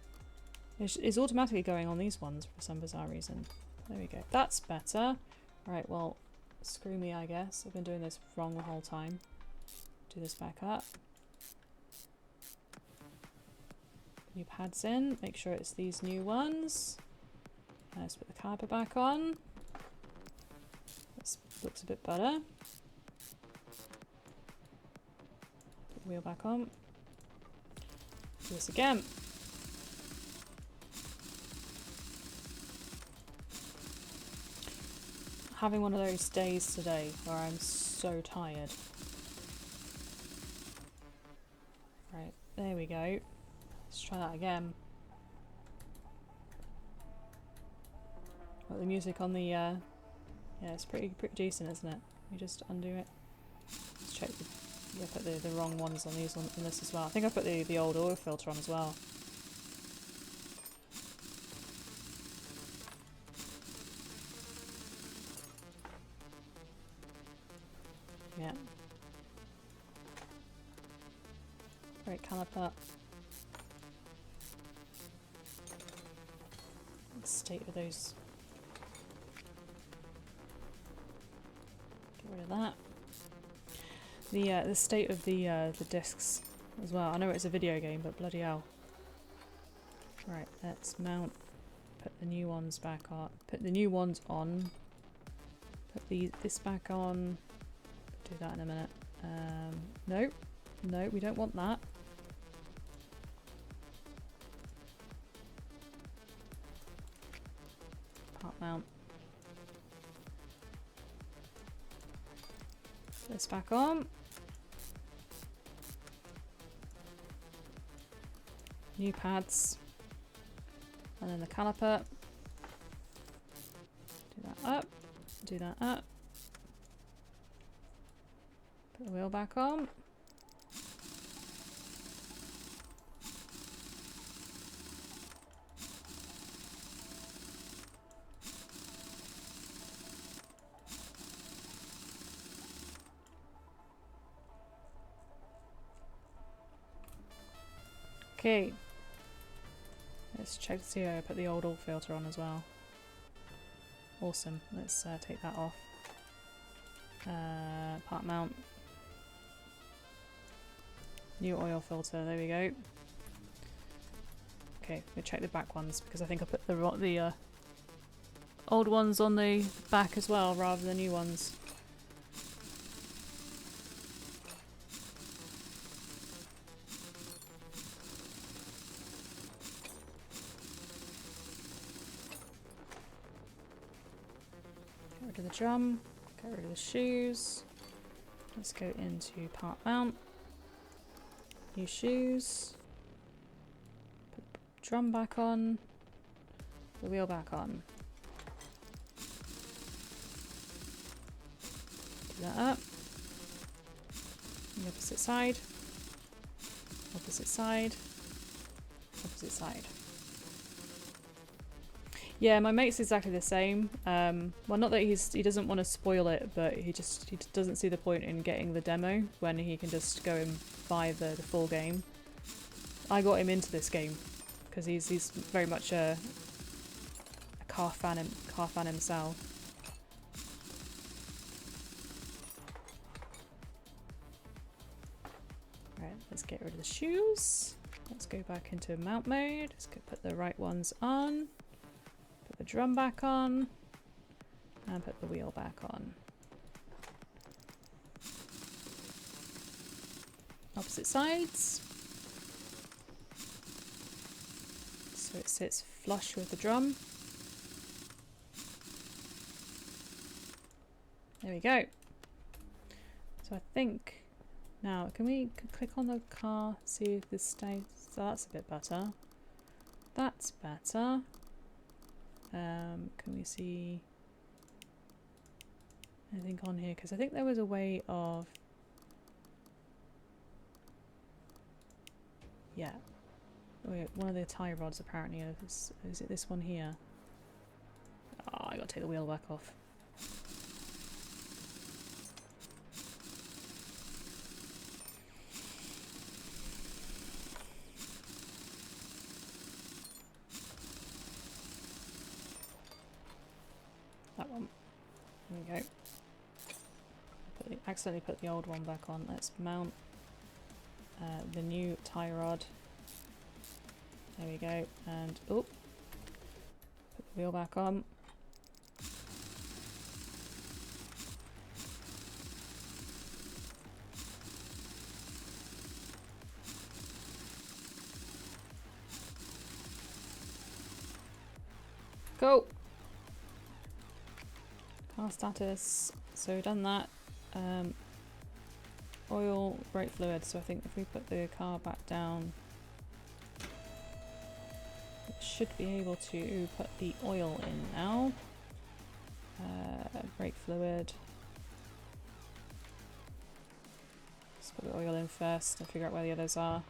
It's automatically going on these ones for some bizarre reason. There we go. That's better. Alright, well, screw me, I guess. I've been doing this wrong the whole time. Do this back up. New pads in. Make sure it's these new ones. Let's put the caliper back on. This looks a bit better. Put the wheel back on. Do this again. Having one of those days today where I'm so tired. Right, there we go. Let's try that again. Got the music on the yeah, it's pretty decent, isn't it? You just undo it. Let's check I put the wrong ones on these on this as well. I think I put the old oil filter on as well. Yeah. Brake caliper. State of those. Get rid of that. The state of the discs as well. I know it's a video game, but bloody hell. Right, let's mount. Put the new ones back on. Put the new ones on. Put this back on. Do that in a minute. No, no, we don't want that. Part mount. Put this back on. New pads. And then the caliper. Do that up. do that up. Put the wheel back on. Okay. Let's check to see if I put the old oil filter on as well. Awesome. Let's take that off. Part mount. New oil filter. There we go. Okay, we'll check the back ones because I think I put the old ones on the back as well rather than the new ones. Get rid of the drum. Get rid of the shoes. Let's go into part mount. New shoes. Put the drum back on. The wheel back on. Do that up. The opposite side. Opposite side. Opposite side. Yeah, my mate's exactly the same. Well, not that he doesn't want to spoil it, but he doesn't see the point in getting the demo when he can just go and buy the full game. I got him into this game because he's very much a car fan himself. Right, let's get rid of the shoes. Let's go back into mount mode. Let's go put the right ones on. Put the drum back on. And put the wheel back on. Opposite sides. So it sits flush with the drum. There we go. So I think now can we click on the car, see if this stays? So that's a bit better. That's better. Can we see anything on here? Because I think there was a way of, yeah. Wait, one of the tie rods apparently is it this one here? Oh, I gotta take the wheel back off. That one. There we go. Accidentally put the old one back on. Let's mount the new tie rod. There we go. And oh, put the wheel back on. Go. Car status. So we've done that. Oil, brake fluid. So I think if we put the car back down, it should be able to put the oil in now. Brake fluid. Let's put the oil in first and figure out where the others are.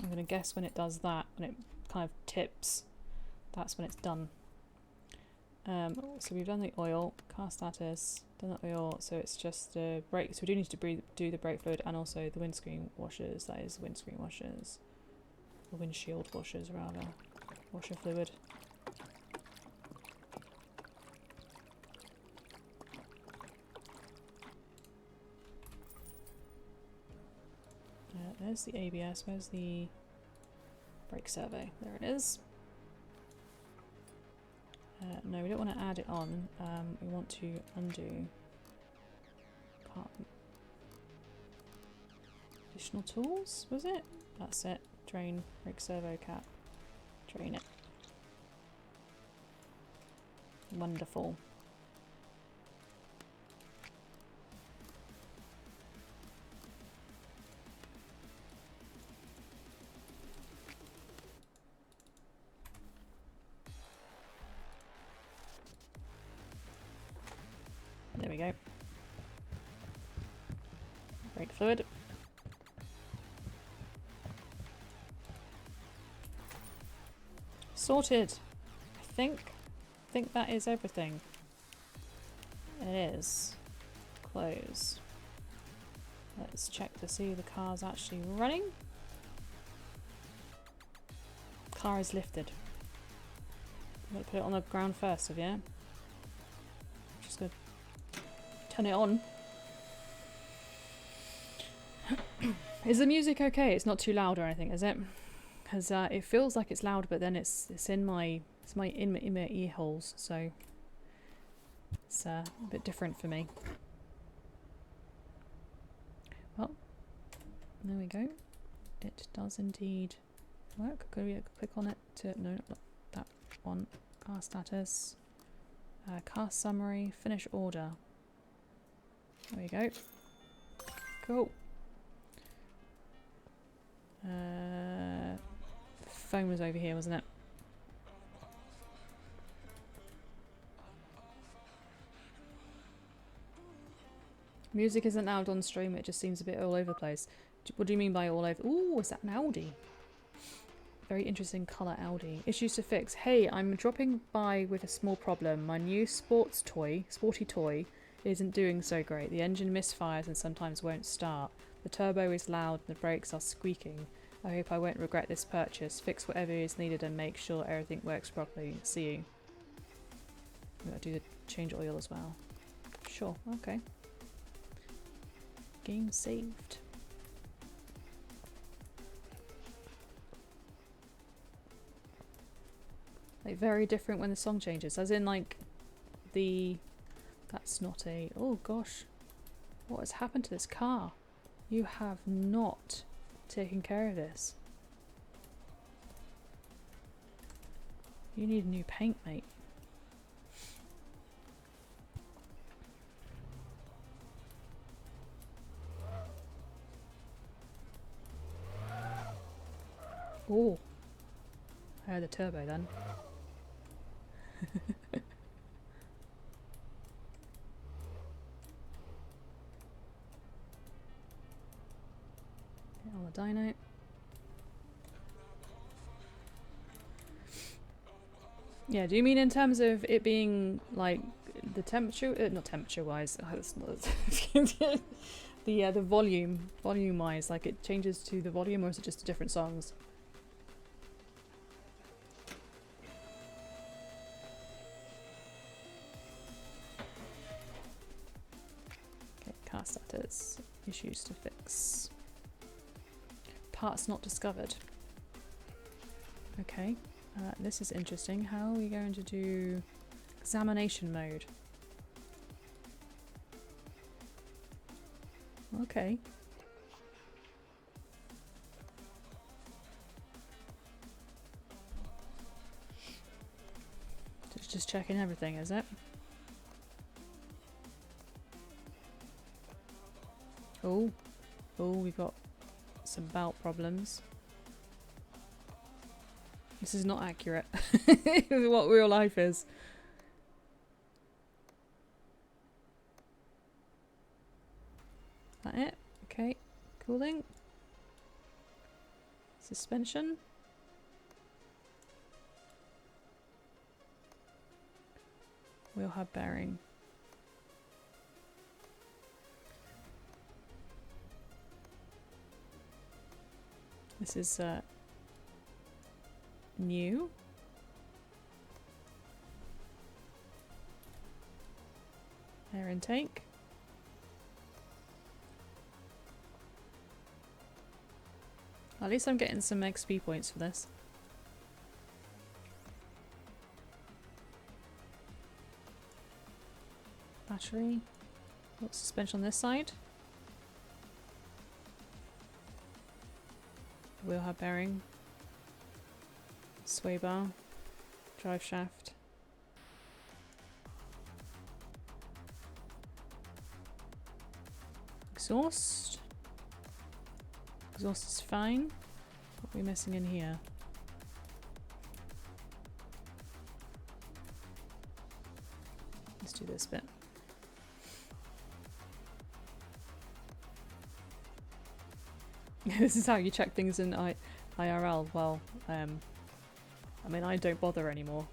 I'm going to guess when it does that, when it kind of tips, that's when it's done. So we've done the oil, car status, done the oil, so it's just the brake. So we do need to do the brake fluid and also the windscreen washers. That is windscreen washers. Or windshield washers rather. Washer fluid. There's the ABS, where's the brake survey? There it is. No, we don't want to add it on. We want to undo. Additional tools, was it? That's it. Drain, brake servo cap. Drain it. Wonderful. we go. Brake fluid. Sorted. I think that is everything. It is. Close. Let's check to see the car's actually running. Car is lifted. I'm gonna put it on the ground first, have you? Just gonna turn it on. Is the music okay? It's not too loud or anything, is it? Because it feels like it's loud, but then it's in my ear holes, so it's a bit different for me. Well, there we go. It does indeed work. Could we click on it to no, not that one. Car status, car summary, finish order. There we go. Cool. Phone was over here, wasn't it? Music isn't loud on stream, it just seems a bit all over the place. What do you mean by all over? Ooh, is that an Audi? Very interesting colour Audi. Issues to fix. Hey, I'm dropping by with a small problem. My new sporty toy, isn't doing so great. The engine misfires and sometimes won't start. The turbo is loud and the brakes are squeaking. I hope I won't regret this purchase. Fix whatever is needed and make sure everything works properly. See you. I'm gonna do the change oil as well. Sure, okay. Game saved. Like very different when the song changes, as in like the... That's not a... Oh gosh. What has happened to this car? You have not taken care of this. You need new paint, mate. Oh. I heard the turbo then. Get on the dyno. Yeah, do you mean in terms of it being like the temperature? Not temperature wise. That's not the volume wise. Like it changes to the volume, or is it just different songs? Okay, car status. Issues to fix. Parts not discovered. Okay. This is interesting. How are we going to do examination mode? Okay. Just checking everything, is it? Oh. Oh, we've got some belt problems. This is not accurate with what real life is. Is that it? Okay. Cooling. Suspension. Wheel hub bearing. This is new. Air intake. At least I'm getting some XP points for this. Battery. What's suspension on this side? Wheel hub bearing. Sway bar. Drive shaft. Exhaust. Exhaust is fine. What are we missing in here? Let's do this bit. This is how you check things in IRL. Well, I mean, I don't bother anymore.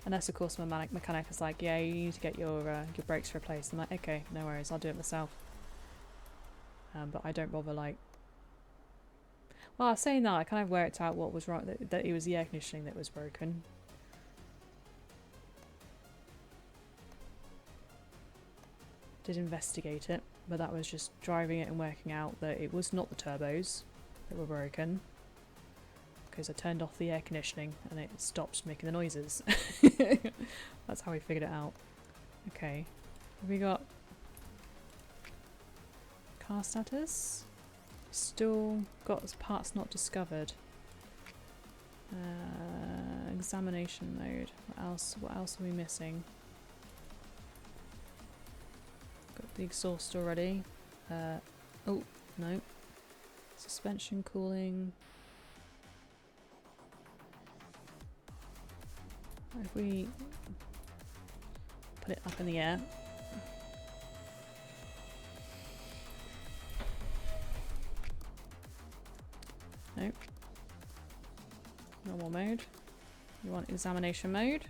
Unless, of course, my mechanic is like, yeah, you need to get your brakes replaced. I'm like, okay, no worries, I'll do it myself. But I don't bother, like... Well, saying that, I kind of worked out what was wrong, that it was the air conditioning that was broken. Did investigate it, but that was just driving it and working out that it was not the turbos that were broken. Because I turned off the air conditioning and it stopped making the noises. That's how we figured it out. Okay. Have we got car status? Still got parts not discovered. Examination mode. What else are we missing? Got the exhaust already. Oh, no. Suspension cooling. If we put it up in the air. Nope. Normal mode. You want examination mode.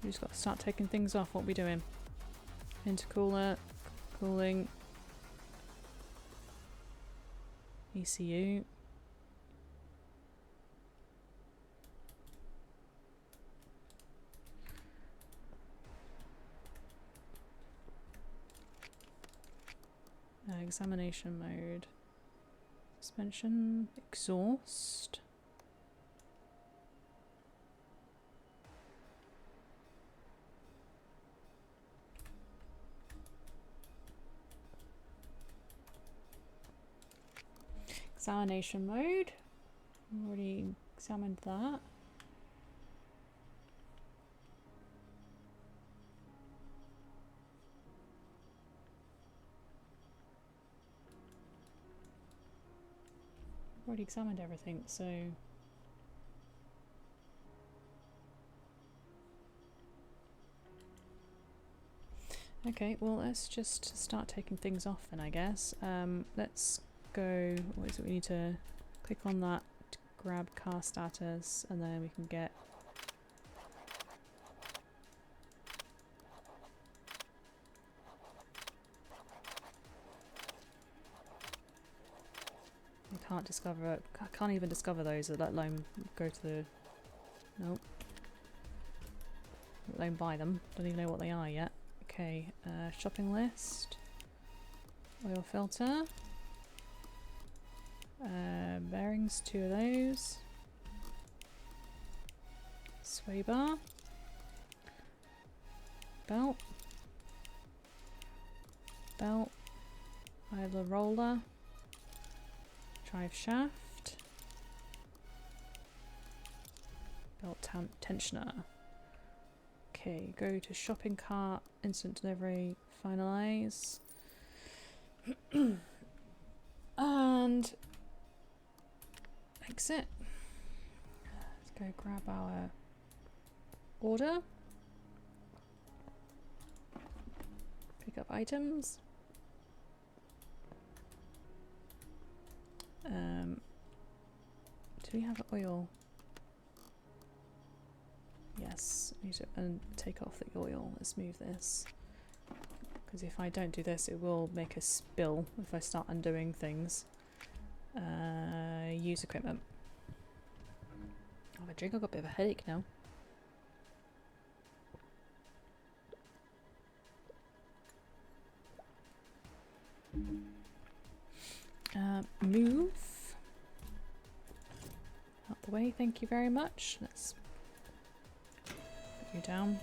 We just got to start taking things off. What are we doing? Intercooler, cooling. ECU. Examination mode. Suspension. Exhaust. Examination mode. Already examined that. Already examined everything, so okay, well let's just start taking things off then, I guess. Let's go, what is it, we need to click on that to grab car status and then we can get I can't even discover those, let alone go to the... Nope. Let alone buy them. Don't even know what they are yet. Okay, shopping list. Oil filter. Bearings, 2 of those. Sway bar. Belt. Belt. Idler roller. Drive shaft. Belt tensioner. Okay, go to shopping cart, instant delivery, finalize. And exit. Let's go grab our order. Pick up items. Do we have oil? Yes, I need to take off the oil. Let's move this. Because if I don't do this, it will make a spill if I start undoing things. Use equipment. Have a drink, I've got a bit of a headache now. Move. Out the way, thank you very much. Let's put you down.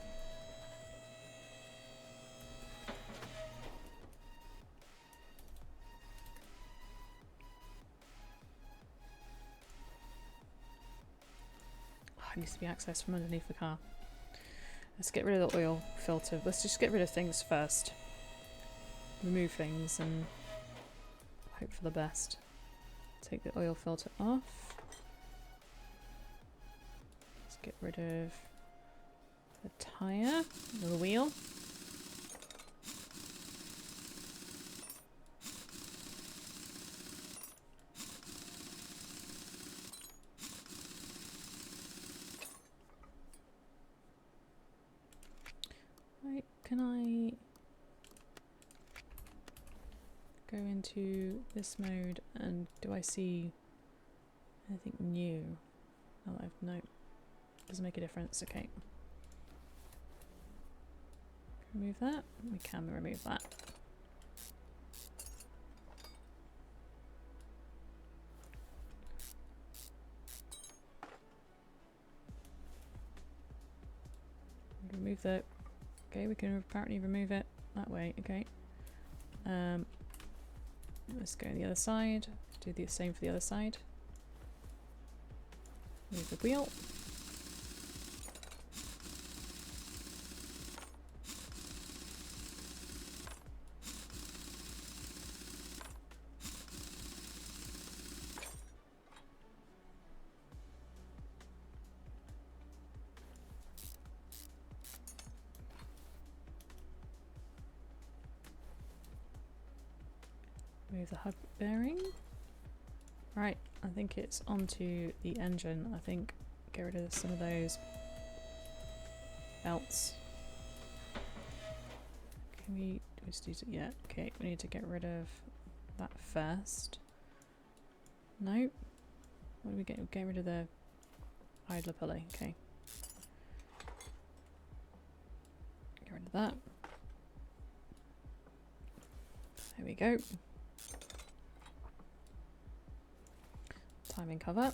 Oh, it needs to be accessed from underneath the car. Let's get rid of the oil filter. Let's just get rid of things first. Remove things and hope for the best. Take the oil filter off. Let's get rid of the tyre, the wheel. Right, can I go into this mode and do I see anything new? Oh, no, doesn't make a difference. Okay. Remove that. We can remove that. Remove the... Okay, we can apparently remove it that way. Okay. Let's go on the other side. Do the same for the other side. Move the wheel. Move the hub bearing. Right, I think it's onto the engine. I think get rid of some of those belts. Can we just use it yet? Okay, we need to get rid of that first. No. What do we get? Get rid of the idler pulley. Okay. Get rid of that. There we go. Timing cover.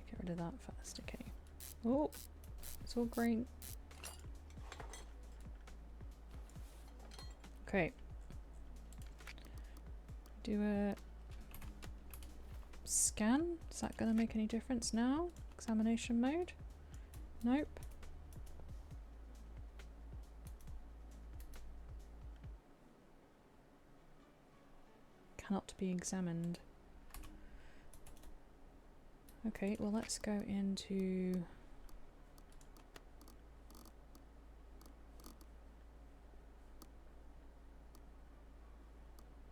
Get rid of that first, okay. Oh, it's all green. Okay. Do a scan. Is that going to make any difference now? Examination mode? Nope. Cannot be examined. Okay, well let's go into...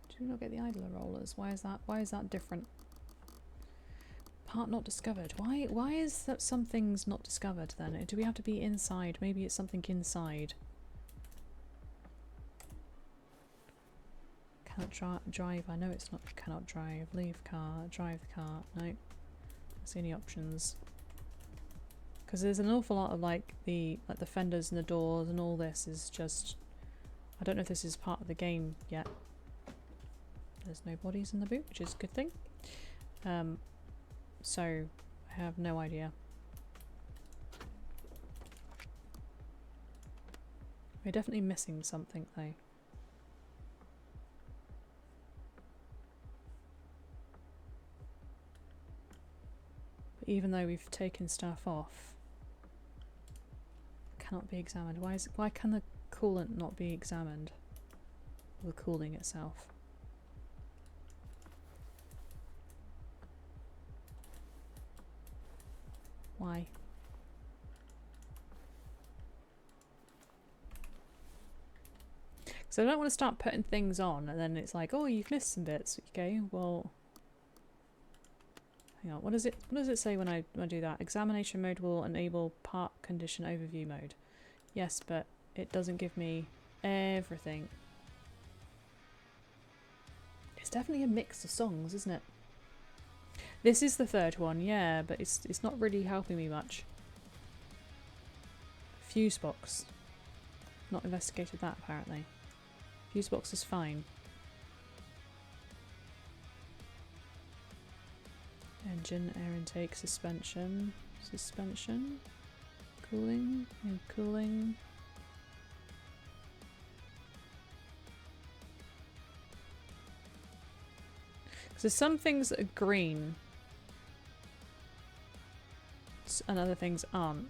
Do we not get the idler rollers? Why is that different? Part not discovered. Why is that some things not discovered then? Do we have to be inside? Maybe it's something inside. Cannot drive. I know it's not cannot drive. Leave car. Drive the car. No. See any options? Because there's an awful lot of like the fenders and the doors and all this is just... I don't know if this is part of the game yet. There's no bodies in the boot, which is a good thing. So I have no idea. We're definitely missing something though. But even though we've taken stuff off, cannot be examined. Why can the coolant not be examined? Or the cooling itself? Why? So I don't want to start putting things on and then it's like, oh, you've missed some bits. Okay, well, hang on. What does it say when I do that? Examination mode will enable part condition overview mode. Yes, but it doesn't give me everything. It's definitely a mix of songs, isn't it? This is the third one, yeah, but it's not really helping me much. Fuse box. Not investigated that apparently. Fuse box is fine. Engine, air intake, suspension, cooling, and cooling. So some things are green and other things aren't.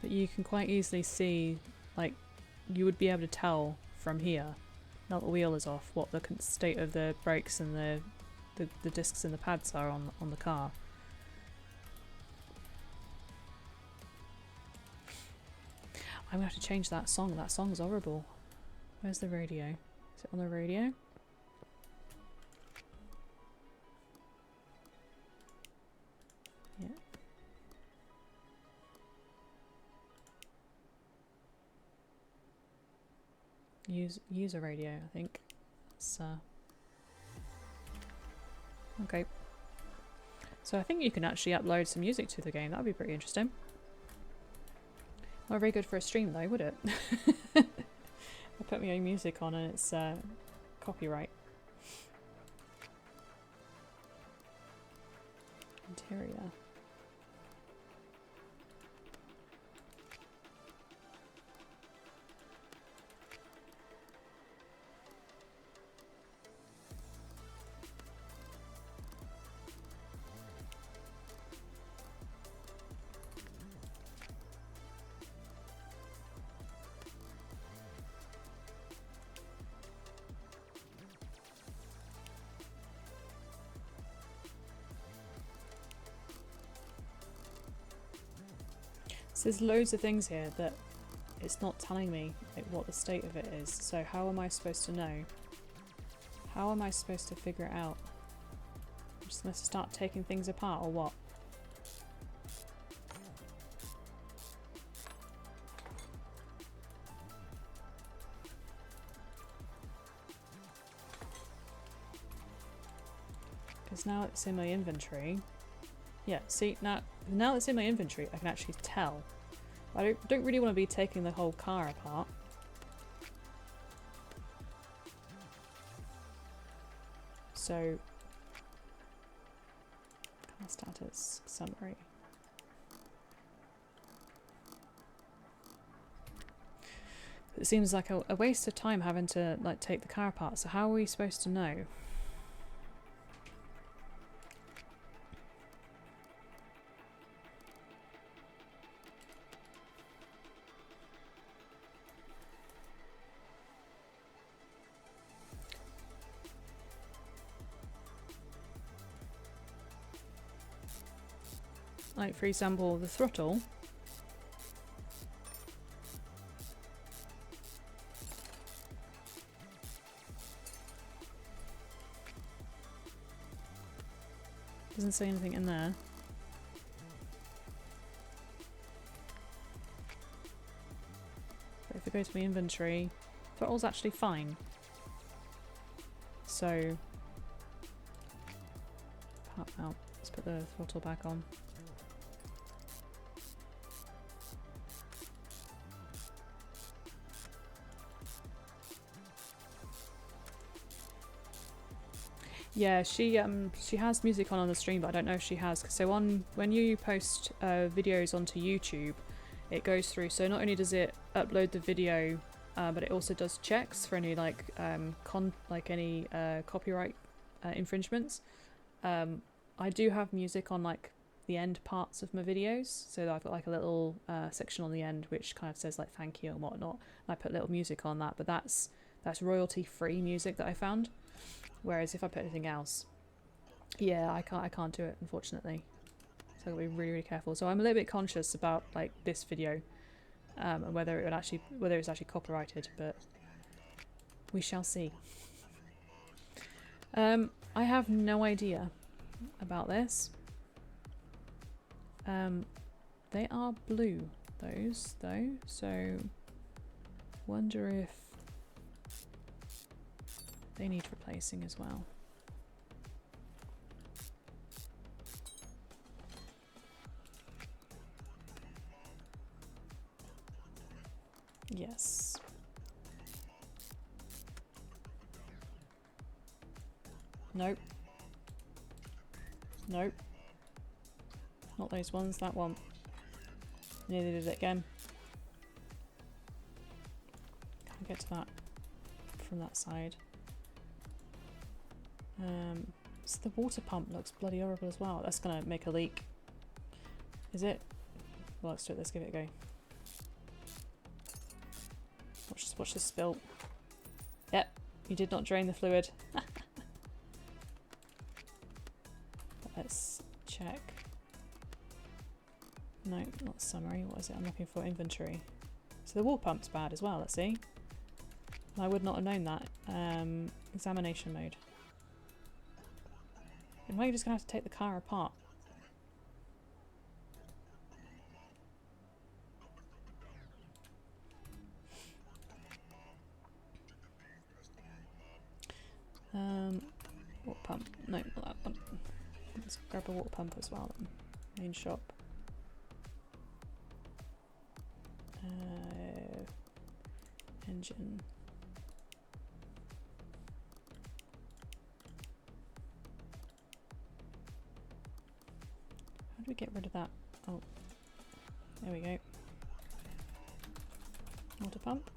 But you can quite easily see, like, you would be able to tell from here, now that the wheel is off, what the state of the brakes and the discs and the pads are on the car. I'm gonna have to change that song. That song's horrible. Where's the radio? Is it on the radio? Yeah. Use a radio, I think. It's okay. So I think you can actually upload some music to the game. That would be pretty interesting. Not very good for a stream though, would it? I put my own music on and it's copyright. Interior. So there's loads of things here that it's not telling me like what the state of it is. So how am I supposed to know? How am I supposed to figure it out? I'm just going to start taking things apart or what? Because now it's in my inventory. Yeah, see, now it's in my inventory, I can actually tell. I don't really want to be taking the whole car apart. So, car status summary. It seems like a waste of time having to like take the car apart. So how are we supposed to know? Like for example, the throttle. Doesn't say anything in there. But if it goes to my inventory, throttle's actually fine. So, part out. Let's put the throttle back on. Yeah, she has music on the stream, but I don't know if she has. So when you post videos onto YouTube, it goes through. So not only does it upload the video, but it also does checks for any like any copyright infringements. I do have music on like the end parts of my videos, so I've got like a little section on the end which kind of says like thank you and whatnot. And I put little music on that, but that's royalty free music that I found. Whereas if I put anything else, yeah, I can't do it, unfortunately. So I've got to be really, really careful. So I'm a little bit conscious about like this video, and whether it's actually copyrighted, but we shall see. I have no idea about this. They are blue, those though, so wonder if they need replacing as well. Yes. Nope. Nope. Not those ones, that one. Nearly did it again. Can't get to that from that side. So the water pump looks bloody horrible as well. That's gonna make a leak. Is it? Well, let's do it. Let's give it a go. Watch this spill. Yep, you did not drain the fluid. Let's check. No, not summary. What is it? I'm looking for inventory. So the water pump's bad as well, let's see. I would not have known that. Examination mode. Am I just going to have to take the car apart? Water pump. No, not that one. Let's grab a water pump as well then. Main shop. Engine. How do we get rid of that? Oh, there we go. Water pump.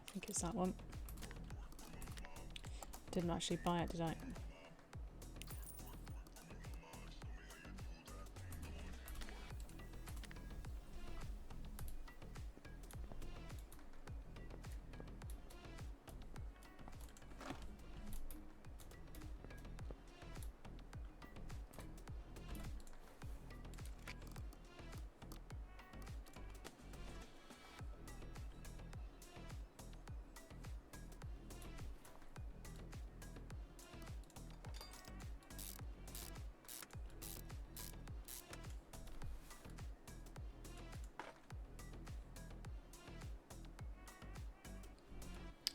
I think it's that one. Didn't actually buy it, did I?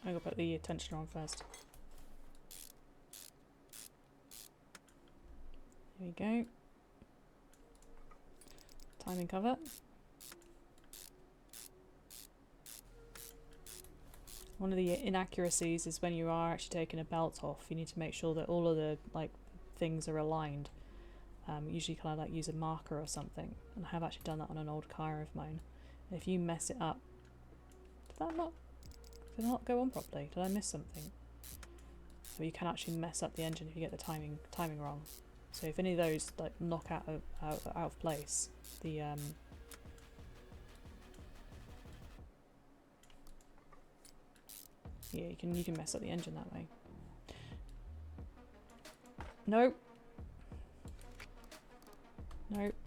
I gotta put the tensioner on first. Here we go. Timing cover. One of the inaccuracies is when you are actually taking a belt off, you need to make sure that all of the things are aligned. Usually kind of like use a marker or something, and I have actually done that on an old car of mine. And if you mess it up, did it not go on properly? Did I miss something? So you can actually mess up the engine if you get the timing wrong. So if any of those like knock out of place, the yeah, you can mess up the engine that way. No,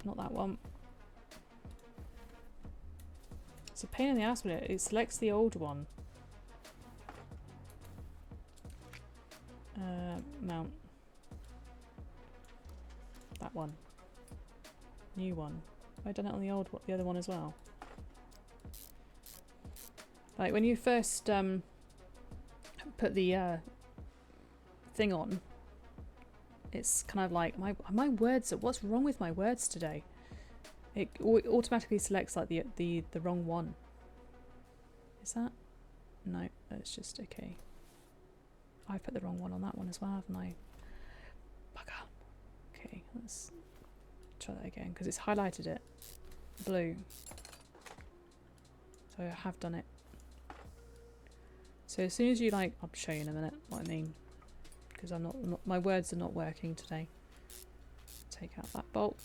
not that one. It's a pain in the ass when it selects the old one. Mount. That one. New one. Have I done it on the other one as well? Like when you first put the thing on, it's kind of like my words. What's wrong with my words today? It automatically selects like the wrong one. Is that? No, that's just okay. I put the wrong one on that one as well, haven't I? Bugger. Okay, let's try that again because it's highlighted it blue. So I have done it. So as soon as you I'll show you in a minute what I mean, because I'm not my words are not working today. Take out that bolt.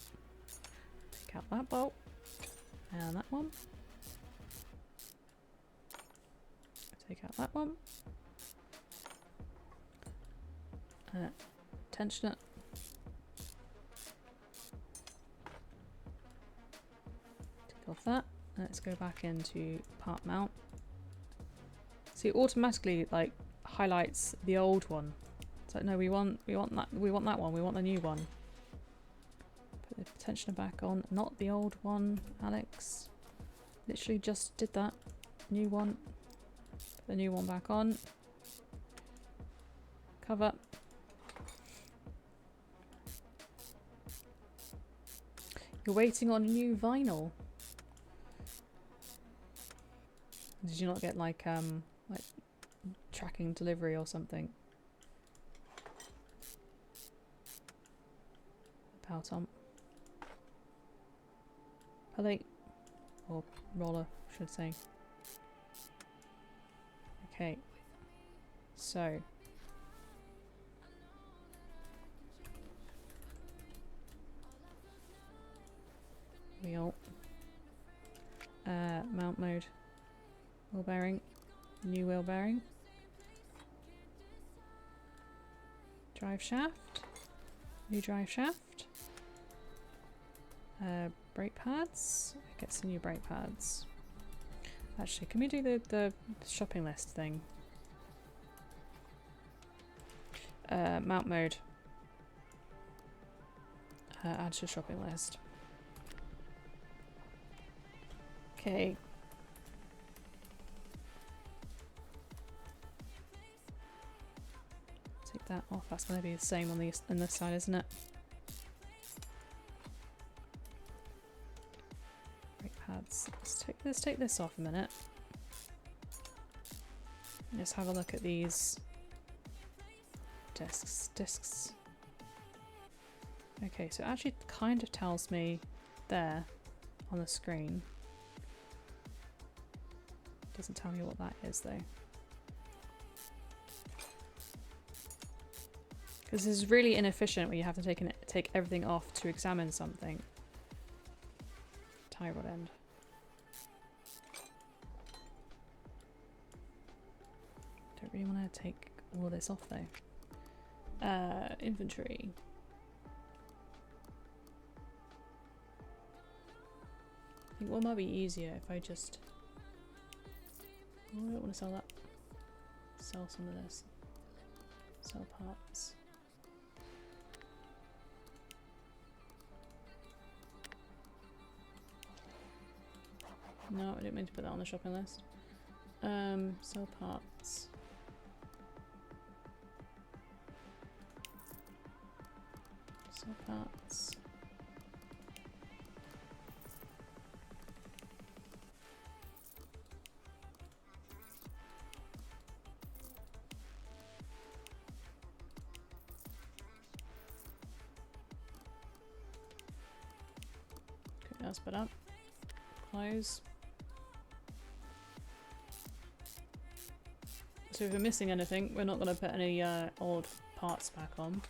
Take out that bolt. And that one. Take out that one. Tension it. Take off that. Let's go back into part mount. See, it automatically highlights the old one. It's like, no, we want that one. We want the new one. Put the tensioner back on, not the old one, Alex. Literally just did that. New one. Put the new one back on. Cover. You're waiting on new vinyl. Did you not get like tracking delivery or something? Power pump. Pulley. Or roller, I should say. Okay. So. Wheel. Mount mode. Wheel bearing. New wheel bearing. Drive shaft. New drive shaft. Brake pads. Get some new brake pads. Actually, can we do the shopping list thing? Mount mode. Add to shopping list. Okay. Take that off. That's going to be the same on this side, isn't it? Brake pads. Let's take this off a minute. Let's have a look at these discs. Okay, so it actually kind of tells me there on the screen. Doesn't tell me what that is though. Because this is really inefficient when you have to take everything off to examine something. Tie rod end. Don't really want to take all of this off though. Inventory. I think what might be easier if I just... Oh, I don't want to sell that. Sell some of this. Sell parts. No, I didn't mean to put that on the shopping list. Sell parts. Sell parts. That's put up. Close. So if we're missing anything, we're not going to put any old parts back on.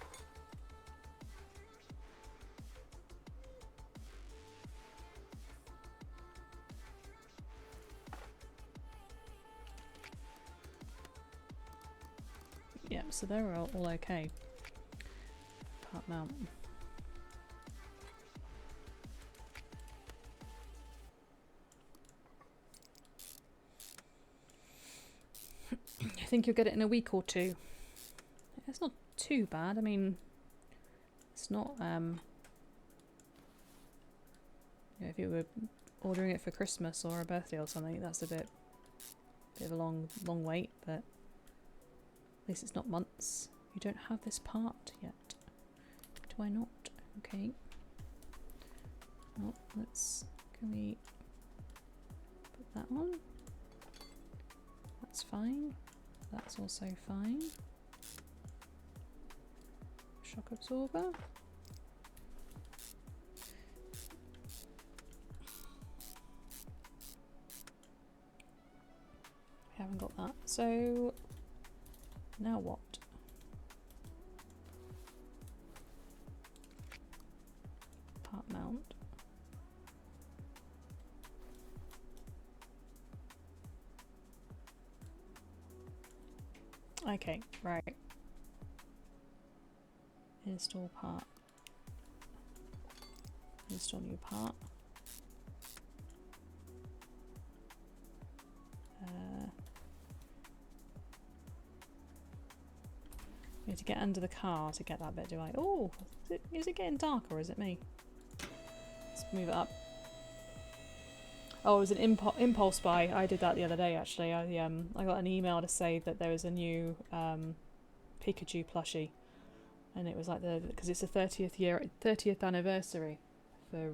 Yep, so they're all okay. Part mount. I think you'll get it in a week or two. It's not too bad. I mean, it's not. If you were ordering it for Christmas or a birthday or something, that's a bit of a long wait. But at least it's not months. You don't have this part yet. Do I not? Okay. Well, can we put that on? That's fine. That's also fine. Shock absorber. We haven't got that. So now what? Part mount. Okay, right. Install part. Install new part. We need to get under the car to get that bit, do I? Oh, is it getting dark or is it me? Let's move it up. Oh, it was an impulse buy. I did that the other day actually. I got an email to say that there was a new Pikachu plushie, and it was like because it's the 30th anniversary for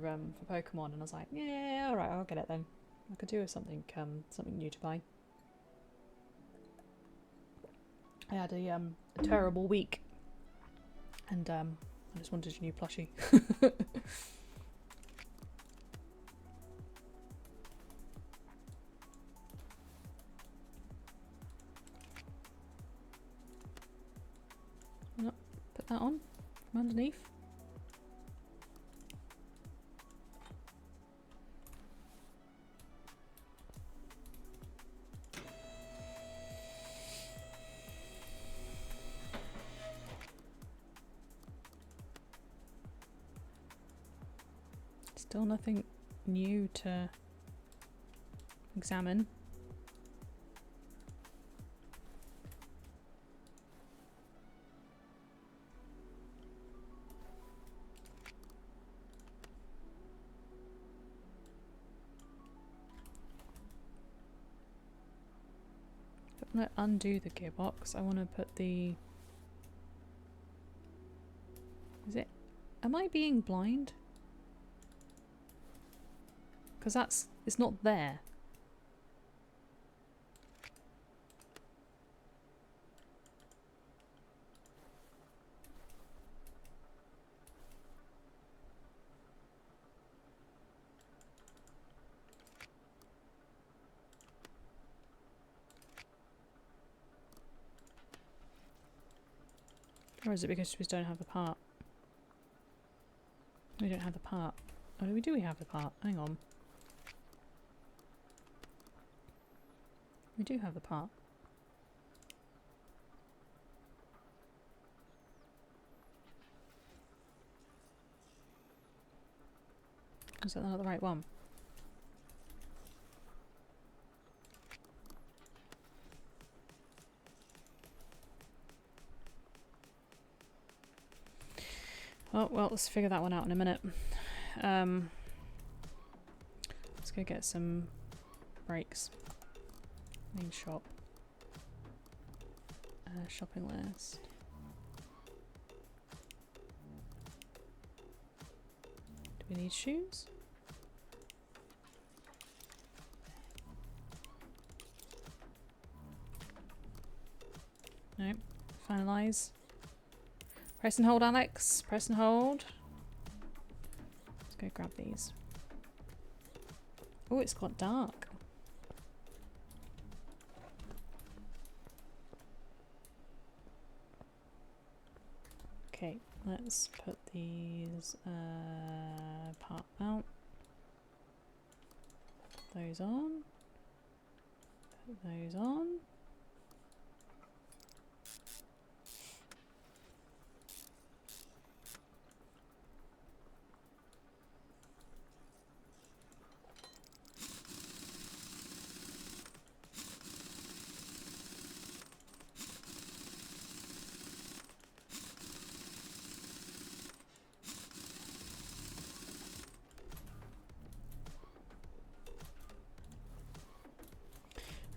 Pokemon, and I was like, yeah, all right, I'll get it then. I could do with something new to buy. I had a terrible week, and I just wanted a new plushie. No, put that on from underneath. Still nothing new to examine. I'm going to undo the gearbox. I want to put the... Is it... Am I being blind? Because that's... It's not there. Or is it because we just don't have the part? We don't have the part. Oh, do we have the part? Hang on. We do have the part. Is that not the right one? Oh, well, let's figure that one out in a minute. Let's go get some brakes. Main shop. Shopping list. Do we need shoes? No. Finalize. Press and hold, Alex. Press and hold. Let's go grab these. Oh, it's got dark. Okay, let's put these part out. Put those on. Put those on.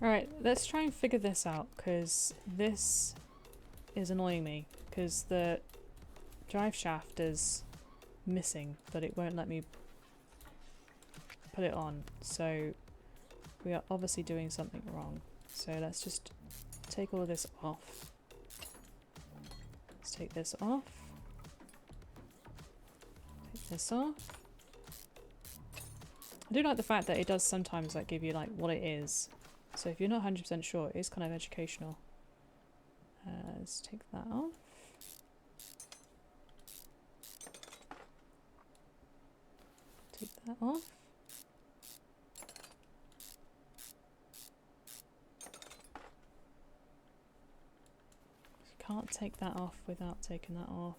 Alright, let's try and figure this out, because this is annoying me, because the drive shaft is missing, but it won't let me put it on, so we are obviously doing something wrong. So let's just take all of this off. Let's take this off. Take this off. I do like the fact that it does sometimes like give you like what it is. So if you're not 100% sure, it is kind of educational. Let's take that off. Take that off. You can't take that off without taking that off.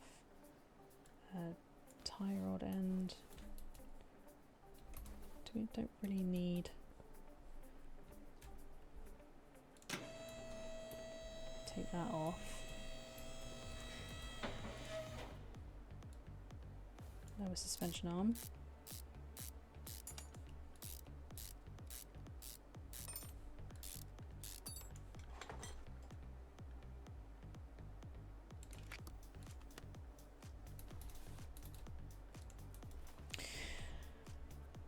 Tie rod end. We don't really need. Take that off. Lower suspension arm.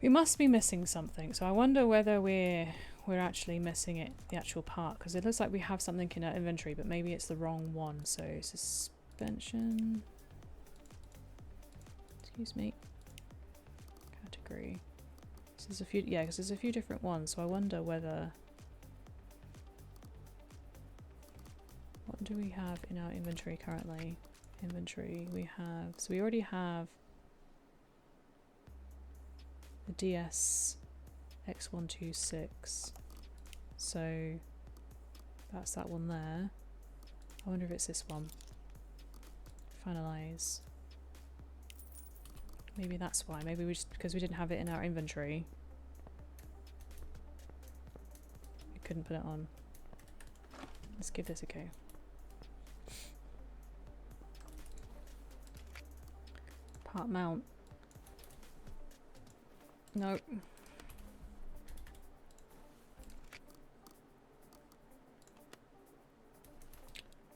We must be missing something, so I wonder whether we're actually missing it, the actual part, because it looks like we have something in our inventory, but maybe it's the wrong one. So suspension, excuse me, category. So there's a few, yeah, because there's a few different ones. So I wonder whether, what do we have in our inventory currently? Inventory, we have, so we already have the DS X126, so that's that one there. I wonder if it's this one. Finalize. Maybe that's why. Maybe we just, because we didn't have it in our inventory, we couldn't put it on. Let's give this a go. Part mount. No.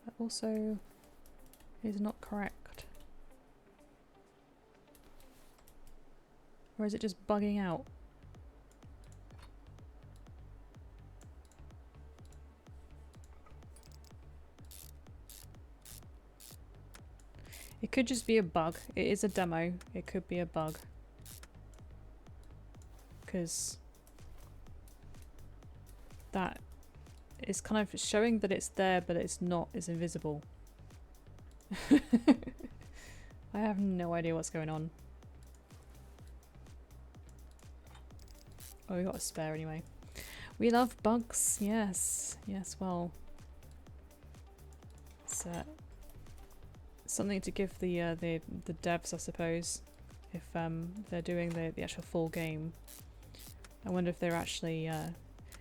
That also is not correct. Or is it just bugging out? It could just be a bug. It is a demo. It could be a bug. Because that is kind of showing that it's there, but it's not. It's invisible. I have no idea what's going on. Oh, we got a spare anyway. We love bugs. Yes. Yes, well. It's something to give the devs, I suppose, if they're doing the actual full game. I wonder if they're actually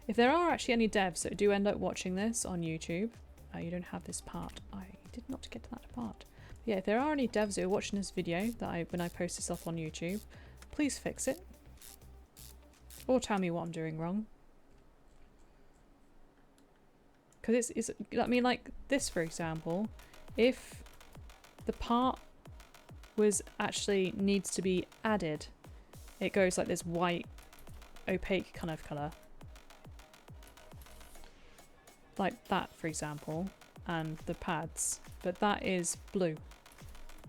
if there are actually any devs that do end up watching this on YouTube. You don't have this part. I did not get to that part. But yeah, if there are any devs that are watching this video that when I post this up on YouTube, please fix it. Or tell me what I'm doing wrong. Because it's I mean, like this for example, if the part was actually needs to be added, it goes like this white opaque kind of colour. Like that for example, and the pads. But that is blue.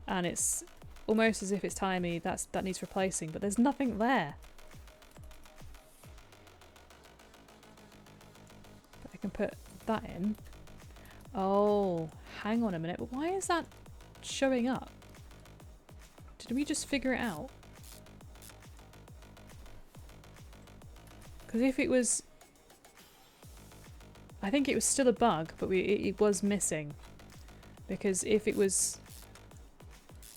And it's almost as if it's telling me that needs replacing, but there's nothing there. But I can put that in. Oh, hang on a minute, but why is that showing up? Did we just figure it out? Because if it was... I think it was still a bug, but it was missing. Because if it was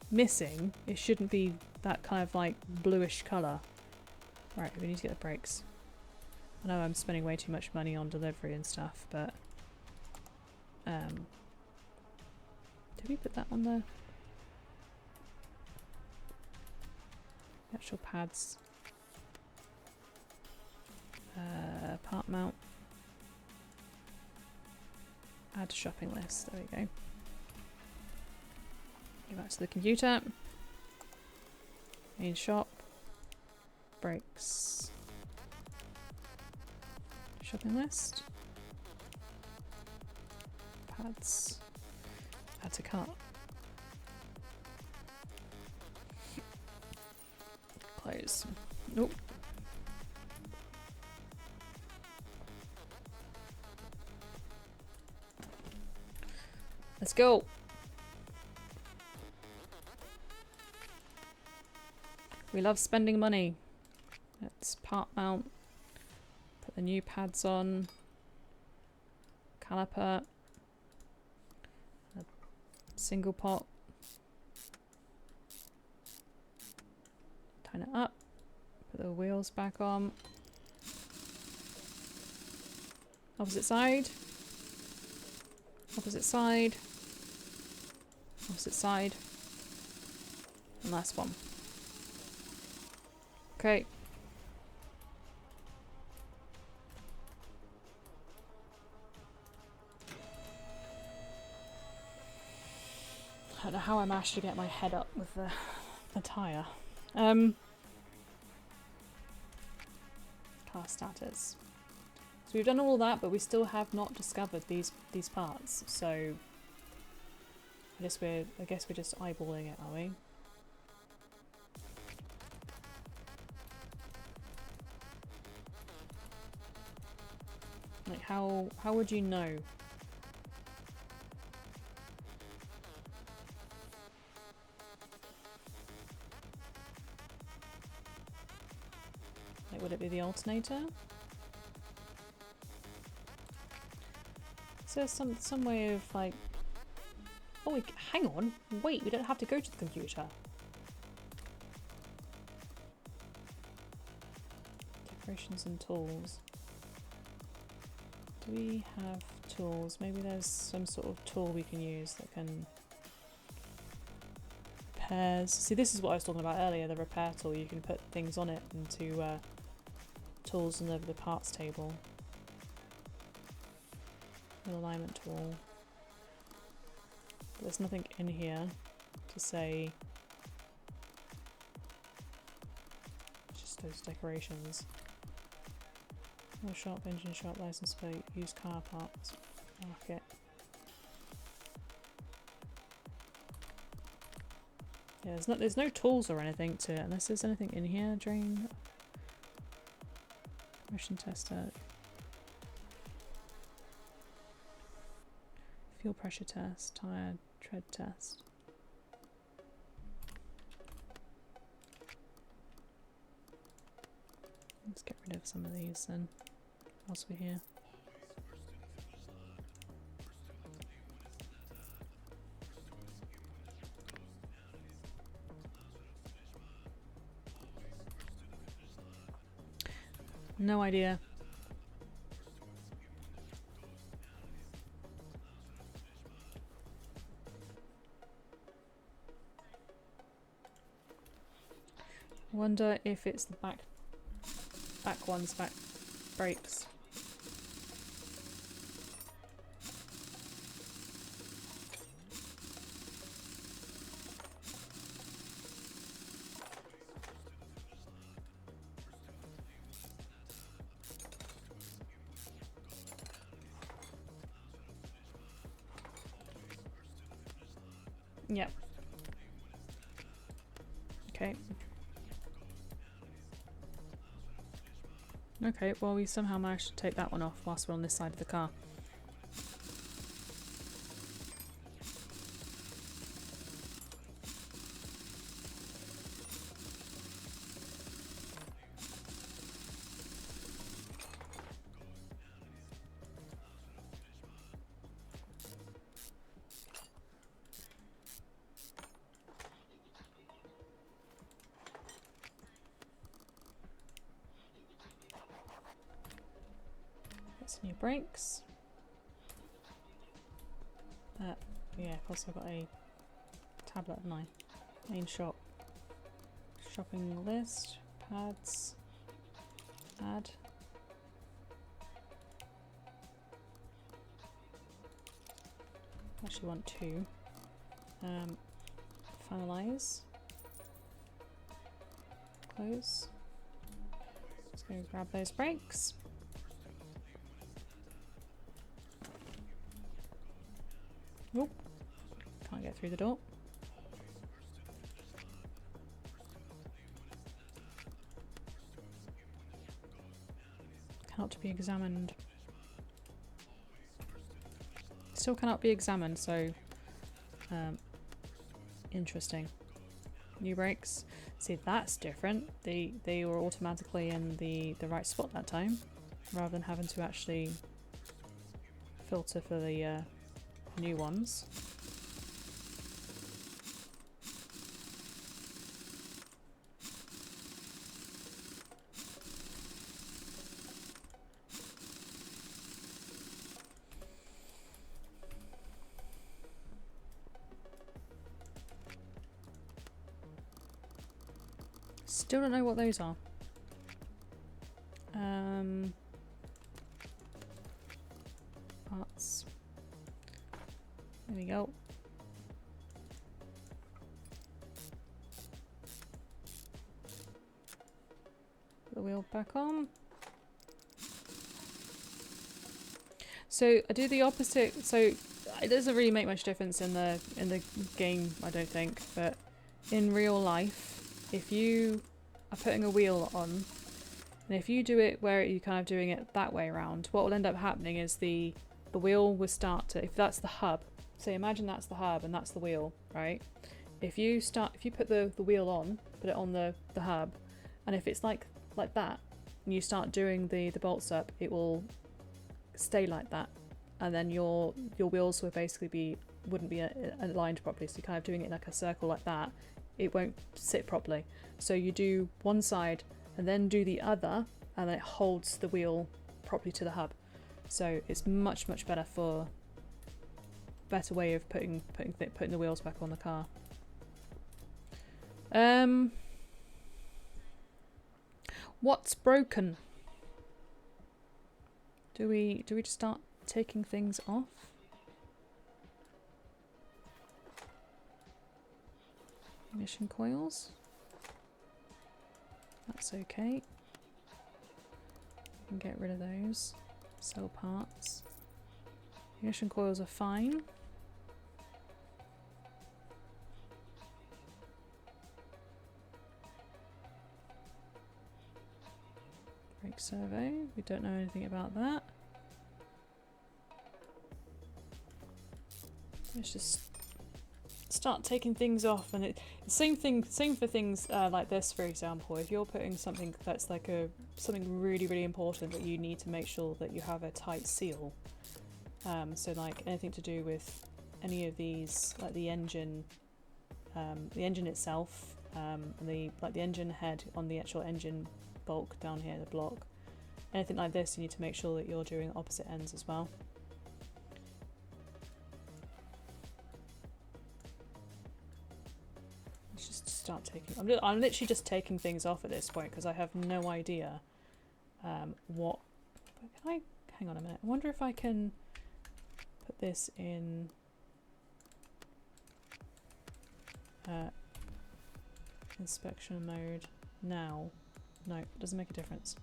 missing, it shouldn't be that kind of like bluish colour. Right, we need to get the brakes. I know I'm spending way too much money on delivery and stuff, but... did we put that on the actual pads? Part mount. Add to shopping list. There we go. Go back to the computer. Main shop. Brakes. Shopping list. Pads. Add to cart. Close. Nope. Let's go. We love spending money. Let's part mount. Put the new pads on. Caliper. A single pot. Tighten it up. Put the wheels back on. Opposite side. Opposite side. Opposite side. And last one. Okay. I don't know how I managed to get my head up with the tyre. Car status. So we've done all that, but we still have not discovered these parts. So I guess we're just eyeballing it, are we? Like how would you know? Like would it be the alternator? Is there some way of like... Oh, hang on. Wait, we don't have to go to the computer. Decorations and tools. Do we have tools? Maybe there's some sort of tool we can use that can... Repairs. See, this is what I was talking about earlier, the repair tool. You can put things on it into tools and over the parts table. An alignment tool. But there's nothing in here to say... Just those decorations. More shop, engine shop, license plate, used car parts, market. Yeah, there's no tools or anything to it, unless there's anything in here. Drain, motion tester, fuel pressure test, tire tread test. Let's get rid of some of these then, whilst we're here. No idea. Wonder if it's the back ones, back brakes. Yep. Okay. Okay, well we somehow managed to take that one off whilst we're on this side of the car. New brakes. Yeah, of course I've got a tablet of mine. Main shop. Shopping list. Pads. Add. Actually want two. Finalize. Close. Let's go grab those brakes. Oh, can't get through the door. Cannot be examined. Still cannot be examined, so interesting. New brakes. See, that's different. They were automatically in the right spot that time, rather than having to actually filter for the new ones. Still don't know what those are. Parts. There we go. Put the wheel back on. So I do the opposite. So it doesn't really make much difference in the game, I don't think. But in real life, if you are putting a wheel on, and if you do it where you're kind of doing it that way around, what will end up happening is the wheel will start to, if that's the hub. So imagine that's the hub and that's the wheel, right? If you put the wheel on, put it on the hub, and if it's like that, and you start doing the bolts up, it will stay like that, and then your wheels will basically wouldn't be aligned properly. So you're kind of doing it like a circle like that, it won't sit properly. So you do one side and then do the other, and then it holds the wheel properly to the hub. So it's much better for better way of putting the wheels back on the car. What's broken? Do we just start taking things off? Ignition coils. That's okay. We can get rid of those. Sell parts. Ignition coils are fine. Brake servo. We don't know anything about that. Let's just start taking things off, and same for things like this, for example. If you're putting something that's like something really important that you need to make sure that you have a tight seal, so like anything to do with any of these, like the engine itself, and the engine head on the actual engine bulk down here, the block, anything like this, you need to make sure that you're doing opposite ends as well. Start taking. I'm literally just taking things off at this point because I have no idea what. Can I hang on a minute? I wonder if I can put this in inspection mode now. No, it doesn't make a difference.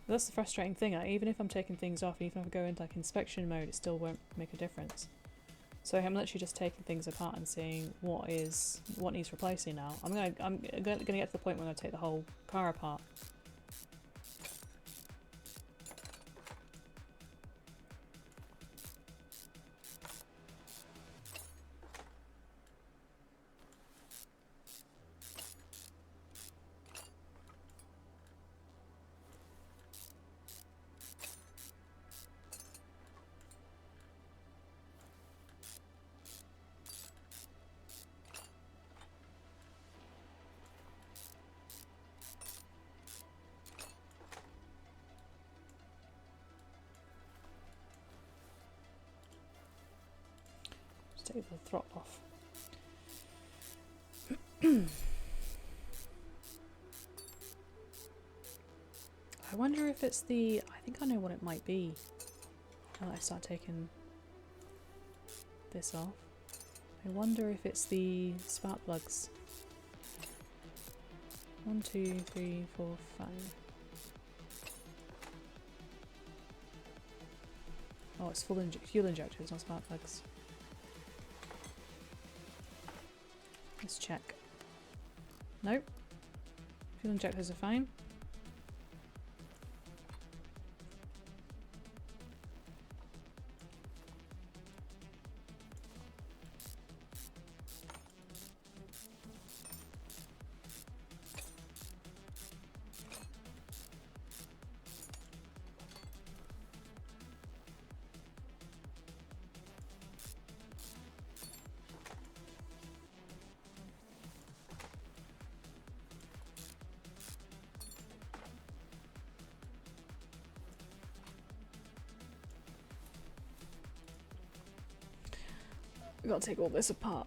That's the frustrating thing. Even if I'm taking things off, even if I go into like inspection mode, it still won't make a difference. So I'm literally just taking things apart and seeing what needs replacing now. I'm gonna get to the point where I'm gonna take the whole car apart. Take the throttle off. I wonder if it's the... I think I know what it might be. Now that I start taking this off. I wonder if it's the spark plugs. 1, 2, 3, 4, 5. Oh, it's fuel injectors, not spark plugs. Let's check. Nope. Fuel injectors are fine. We've got to take all this apart.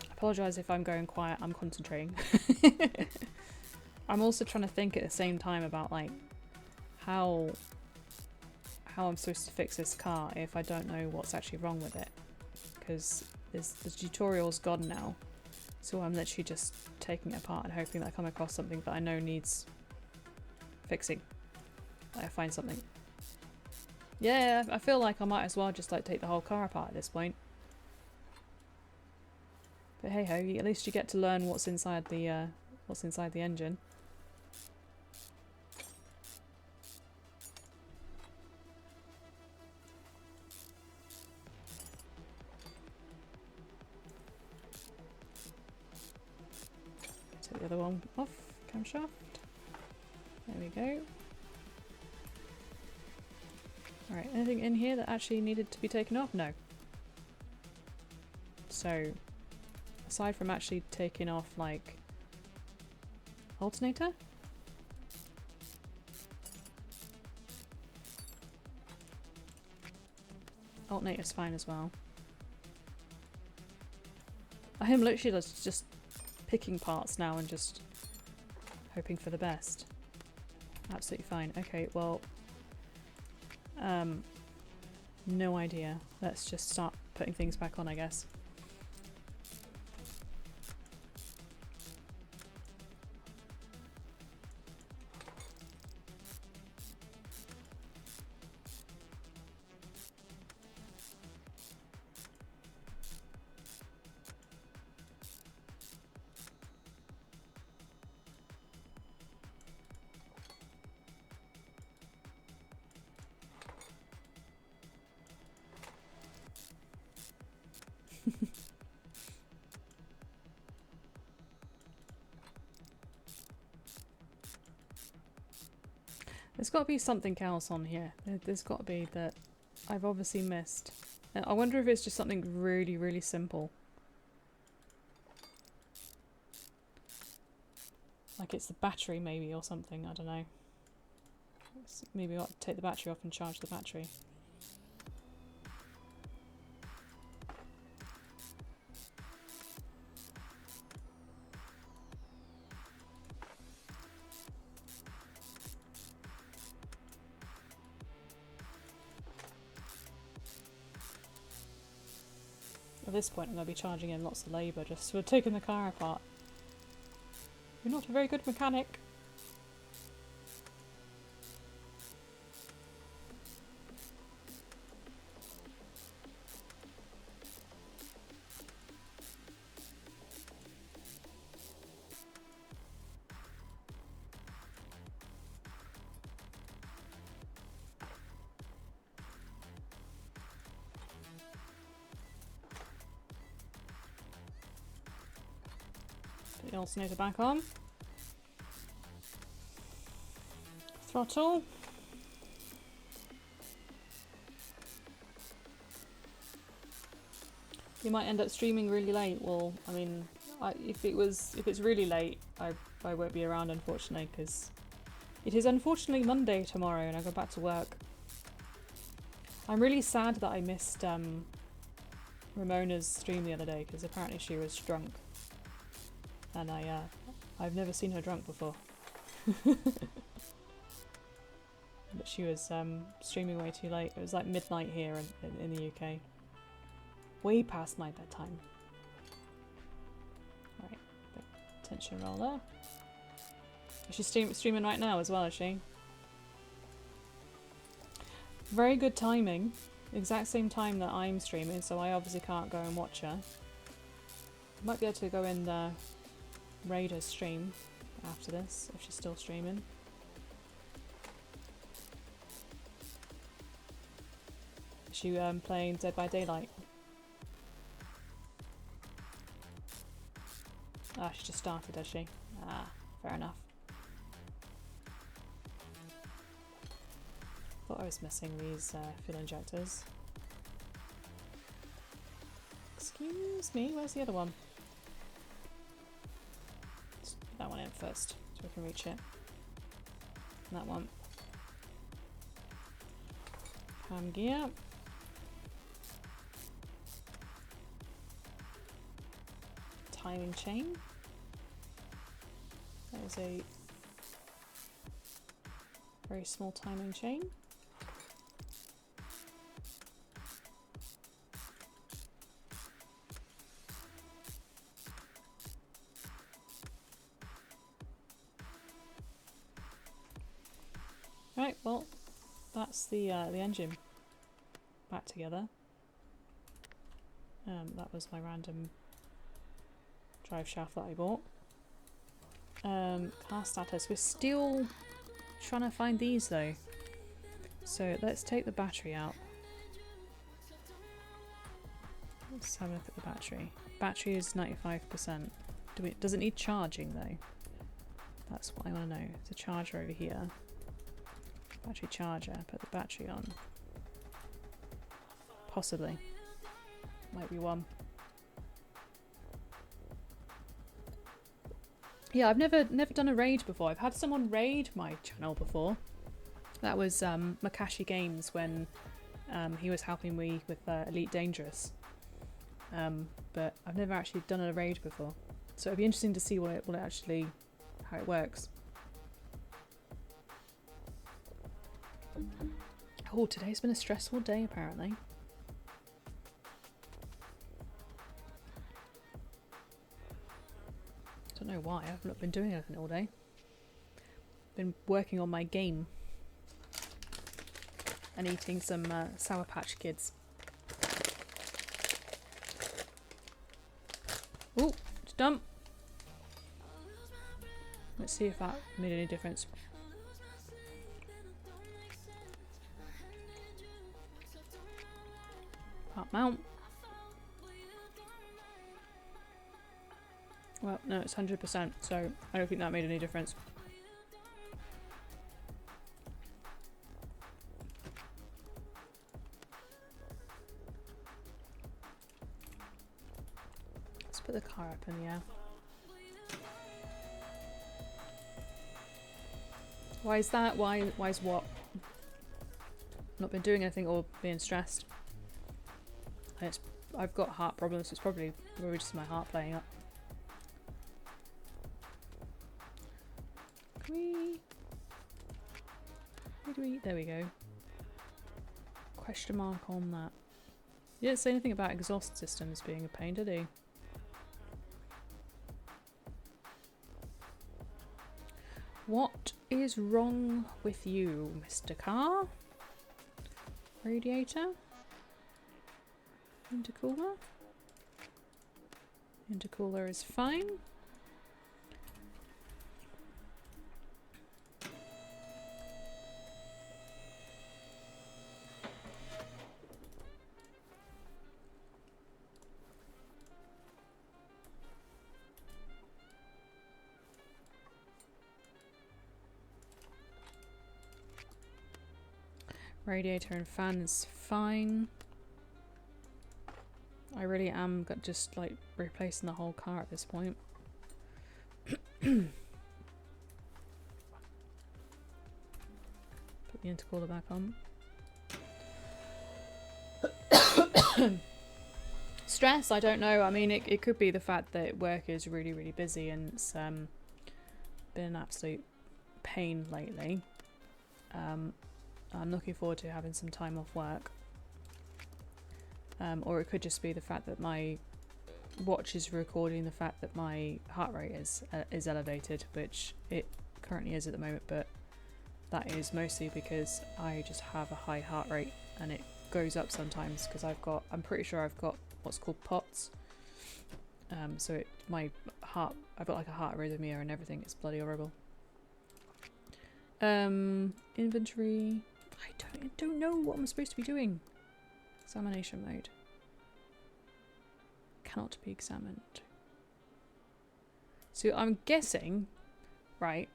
I apologise if I'm going quiet, I'm concentrating. I'm also trying to think at the same time about like how I'm supposed to fix this car if I don't know what's actually wrong with it. Because the tutorial's gone now. So I'm literally just taking it apart and hoping that I come across something that I know needs fixing. I find something. Yeah, I feel like I might as well just like take the whole car apart at this point. But hey ho, at least you get to learn what's inside the engine. Take the other one off, camshaft. There we go. Alright, anything in here that actually needed to be taken off? No. So, Aside from actually taking off, like, alternator? Alternator's fine as well. I am literally just picking parts now and just hoping for the best. Absolutely fine. Okay, well, no idea. Let's just start putting things back on, I guess. There's got to be something else on here. There's got to be that I've obviously missed. I wonder if it's just something really, really simple. Like it's the battery maybe or something, I don't know. Maybe I ought to take the battery off and charge the battery. At this point I'm going to be charging in lots of labour just for taking the car apart. You're not a very good mechanic. Put the alternator back on. Throttle. You might end up streaming really late. Well, I mean, if it's really late, I won't be around unfortunately because it is unfortunately Monday tomorrow and I go back to work. I'm really sad that I missed Ramona's stream the other day because apparently she was drunk, and I've never seen her drunk before. But she was streaming way too late. It was like midnight here in the UK. Way past my bedtime. Alright, tension roller. Is she streaming right now as well, is she? Very good timing. Exact same time that I'm streaming, so I obviously can't go and watch her. Might be able to go in the raid her stream after this, if she's still streaming. Is she playing Dead by Daylight? Ah, she just started, has she? Ah, fair enough. Thought I was missing these fuel injectors. Excuse me, where's the other one? Let's put that one in first, so we can reach it. And that one. Cam gear. Timing chain. That is a very small timing chain. Right, well, that's the engine back together. That was my random drive shaft that I bought. Car status. We're still trying to find these though. So let's take the battery out. Let's have a look at the battery. Battery is 95%. Does it need charging though? That's what I want to know. There's a charger over here. Battery charger. Put the battery on. Possibly. Might be one. Yeah, I've never done a raid before. I've had someone raid my channel before. That was Makashi Games when he was helping me with Elite Dangerous. But I've never actually done a raid before. So it'd be interesting to see how it works. Oh, today's been a stressful day apparently. Don't know why, I've not been doing anything all day. Been working on my game. And eating some Sour Patch Kids. Ooh, it's done. Let's see if that made any difference. Part mount. Well, no, it's 100%, so I don't think that made any difference. Let's put the car up in the air. Why is that? Why is what? Not been doing anything or being stressed. And I've got heart problems, so it's probably just my heart playing up. There we go. Question mark on that. He didn't say anything about exhaust systems being a pain, did he? What is wrong with you, Mr. Car? Radiator? Intercooler? Intercooler is fine. Radiator and fan is fine. I really am just like replacing the whole car at this point. Put the intercooler back on. Stress? I don't know. I mean, it could be the fact that work is really, really busy and it's been an absolute pain lately. I'm looking forward to having some time off work. Or it could just be the fact that my watch is recording the fact that my heart rate is elevated, which it currently is at the moment, but that is mostly because I just have a high heart rate and it goes up sometimes because I'm pretty sure I've got what's called POTS. So I've got like a heart arrhythmia and everything. It's bloody horrible. Inventory. I don't know what I'm supposed to be doing. Examination mode. Cannot be examined. So I'm guessing, right,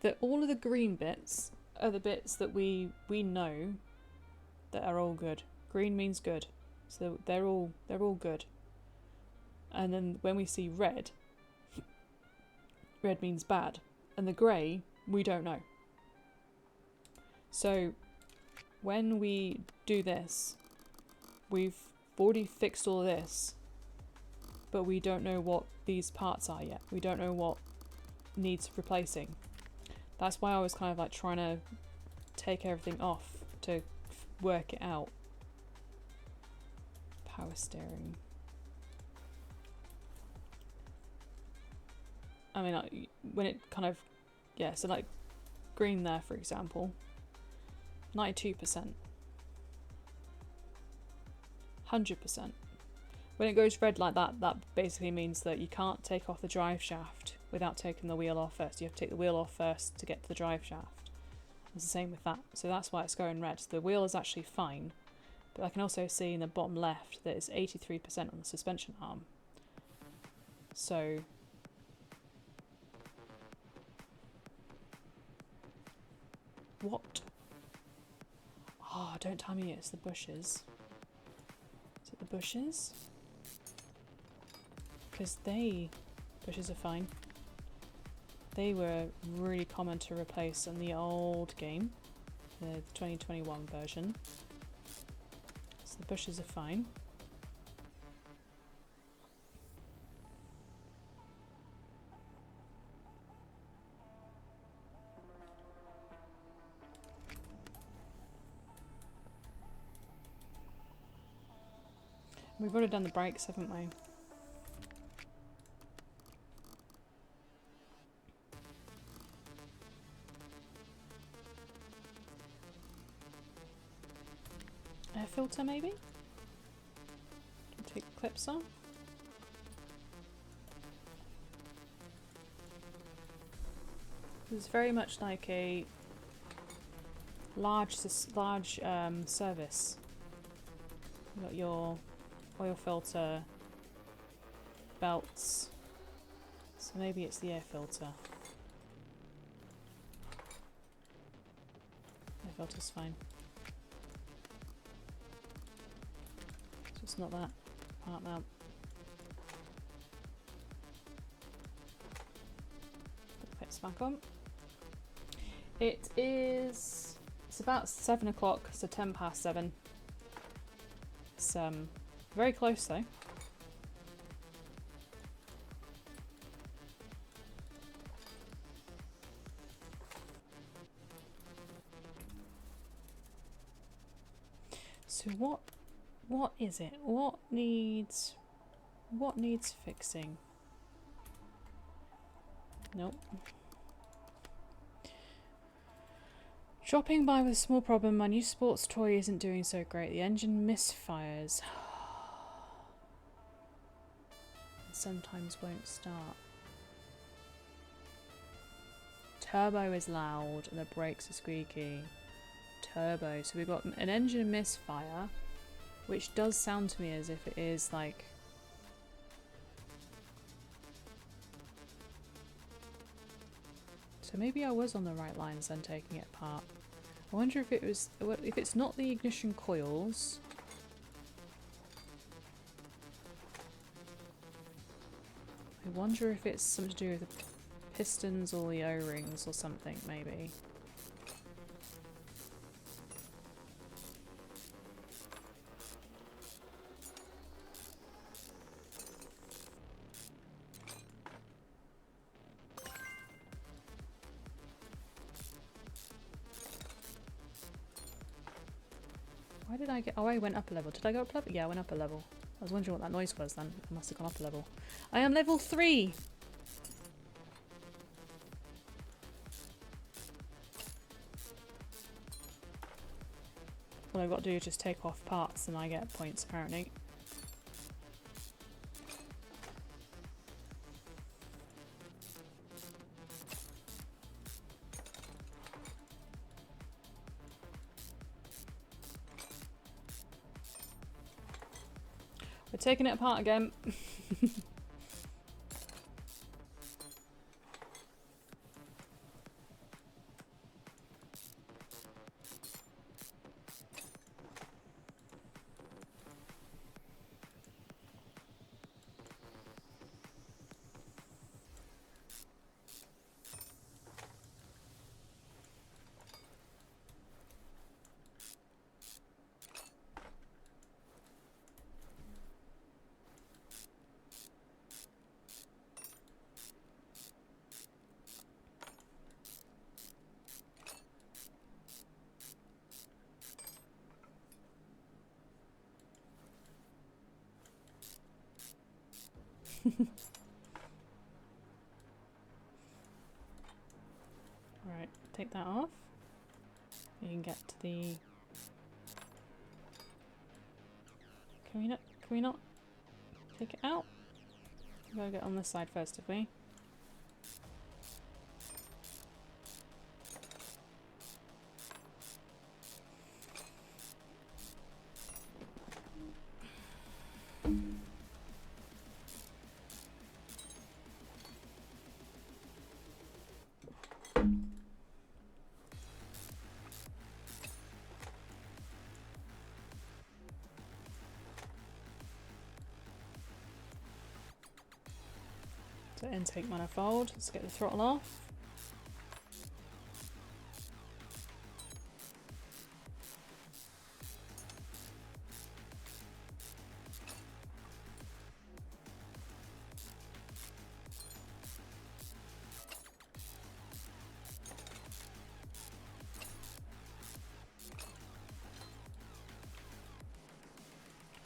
that all of the green bits are the bits that we know that are all good. Green means good. So they're all good. And then when we see red, red means bad. And the grey, we don't know. So when we do this, we've already fixed all this, but we don't know what these parts are yet. We don't know what needs replacing. That's why I was kind of like trying to take everything off to work it out. Power steering. I mean, like, when it kind of, yeah, so like green there, for example, 92%. 100%. When it goes red like that, that basically means that you can't take off the drive shaft without taking the wheel off first. You have to take the wheel off first to get to the drive shaft. It's the same with that. So that's why it's going red. The wheel is actually fine. But I can also see in the bottom left that it's 83% on the suspension arm. So what? Oh, don't tell me it's the bushes. Is it the bushes? Because bushes are fine. they were really common to replace in the old game, the 2021 version. So the bushes are fine. We've already done the brakes, haven't we? Air filter, maybe? Take the clips off. It's very much like a large service. You've got your oil filter, belts, so maybe it's the air filter. Air filter's fine. It's just not that part now. Put the clips back on. It's about 7 o'clock, so 10 past 7. It's very close though. So what is it? What needs fixing? Nope. Dropping by with a small problem. My new sports toy isn't doing so great. The engine misfires. Sometimes won't start. Turbo is loud and the brakes are squeaky. Turbo. So we've got an engine misfire, which does sound to me as if it is like... So maybe I was on the right lines then taking it apart. I wonder if it was... if it's not the ignition coils... I wonder if it's something to do with the pistons or the O-rings or something, maybe. Why did I get... Oh, I went up a level. Did I go up a level? Yeah, I went up a level. I was wondering what that noise was then. I must have gone up a level. I am level 3! All I've got to do is just take off parts and I get points, apparently. We're taking it apart again. Right, take that off. You can get to the... Can we not take it out? We gotta get on this side first, have we? So intake manifold, let's get the throttle off.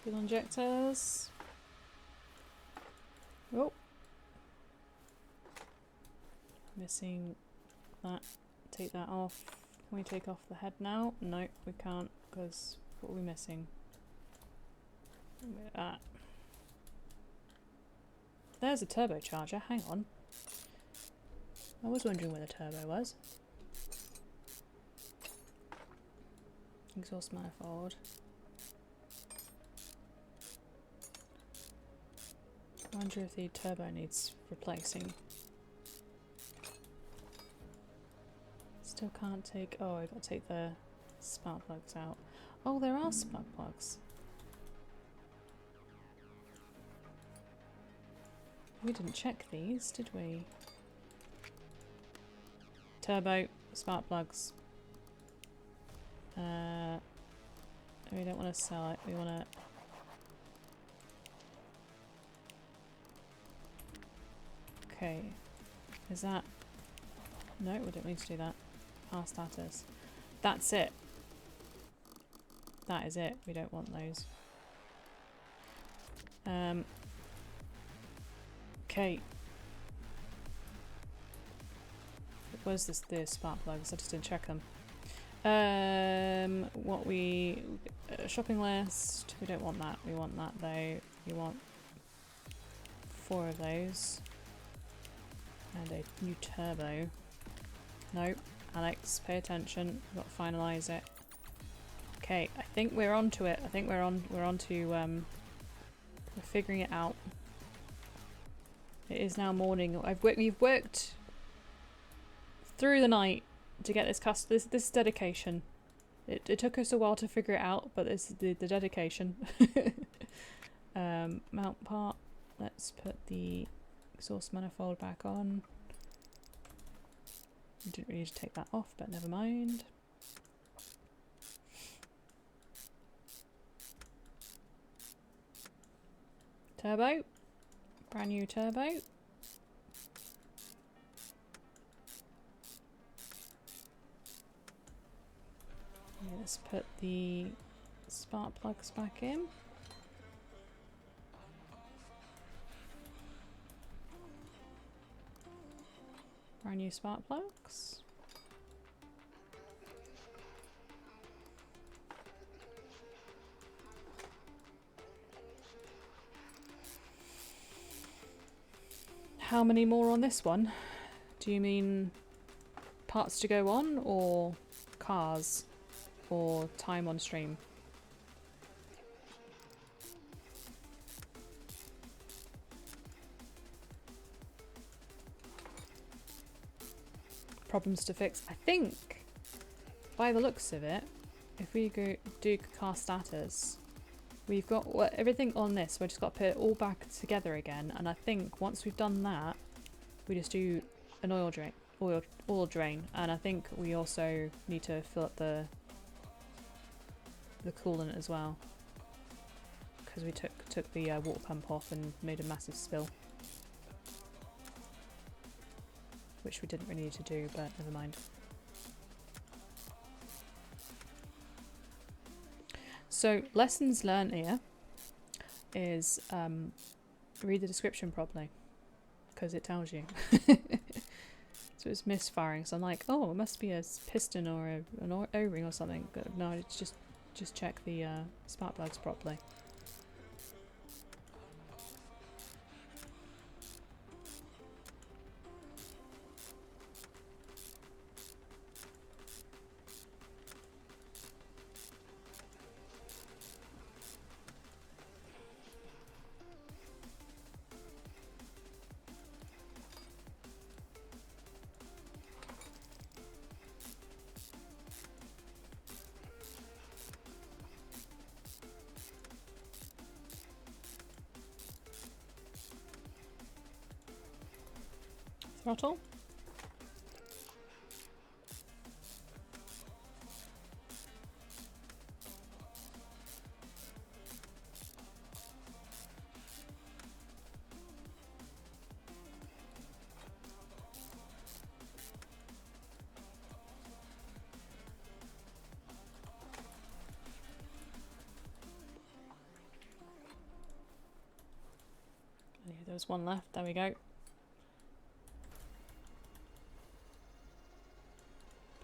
Fuel injectors. Oh. Missing that. Take that off. Can we take off the head now? No, we can't, because what are we missing? That. There's a turbocharger. Hang on. I was wondering where the turbo was. Exhaust manifold. I wonder if the turbo needs replacing. Still can't take... Oh, I gotta take the spark plugs out. Oh, there are spark plugs. We didn't check these, did we? Turbo, spark plugs. We don't want to sell it, we want to... Okay. Is that... No, we don't need to do that. Car status. That's it. That is it. We don't want those. Okay. Where's this? The spark plugs? I just didn't check them. What we... shopping list. We don't want that. We want that though. We want 4 of those. And a new turbo. Nope. Alex, pay attention. We've got to finalise it. Okay, I think we're onto it. I think we're on to we're figuring it out. It is now morning. We've worked through the night to get this dedication. It took us a while to figure it out, but it's the dedication. Mount part. Let's put the exhaust manifold back on. I didn't really need to take that off, but never mind. Turbo. Brand new turbo. Let's put the spark plugs back in. Brand new spark plugs. How many more on this one? Do you mean parts to go on, or cars, or time on stream? Problems to fix. I think, by the looks of it, if we go do car status, we've got everything on this. We just got to put it all back together again. And I think once we've done that, we just do an oil drain. And I think we also need to fill up the coolant as well, because we took the water pump off and made a massive spill. Which we didn't really need to do, but never mind. So, lessons learned here is read the description properly, because it tells you. So it's misfiring, so I'm like, oh, it must be a piston or an O-ring or something. But no, it's just check the spark plugs properly. Throttle. there was one left. There we go.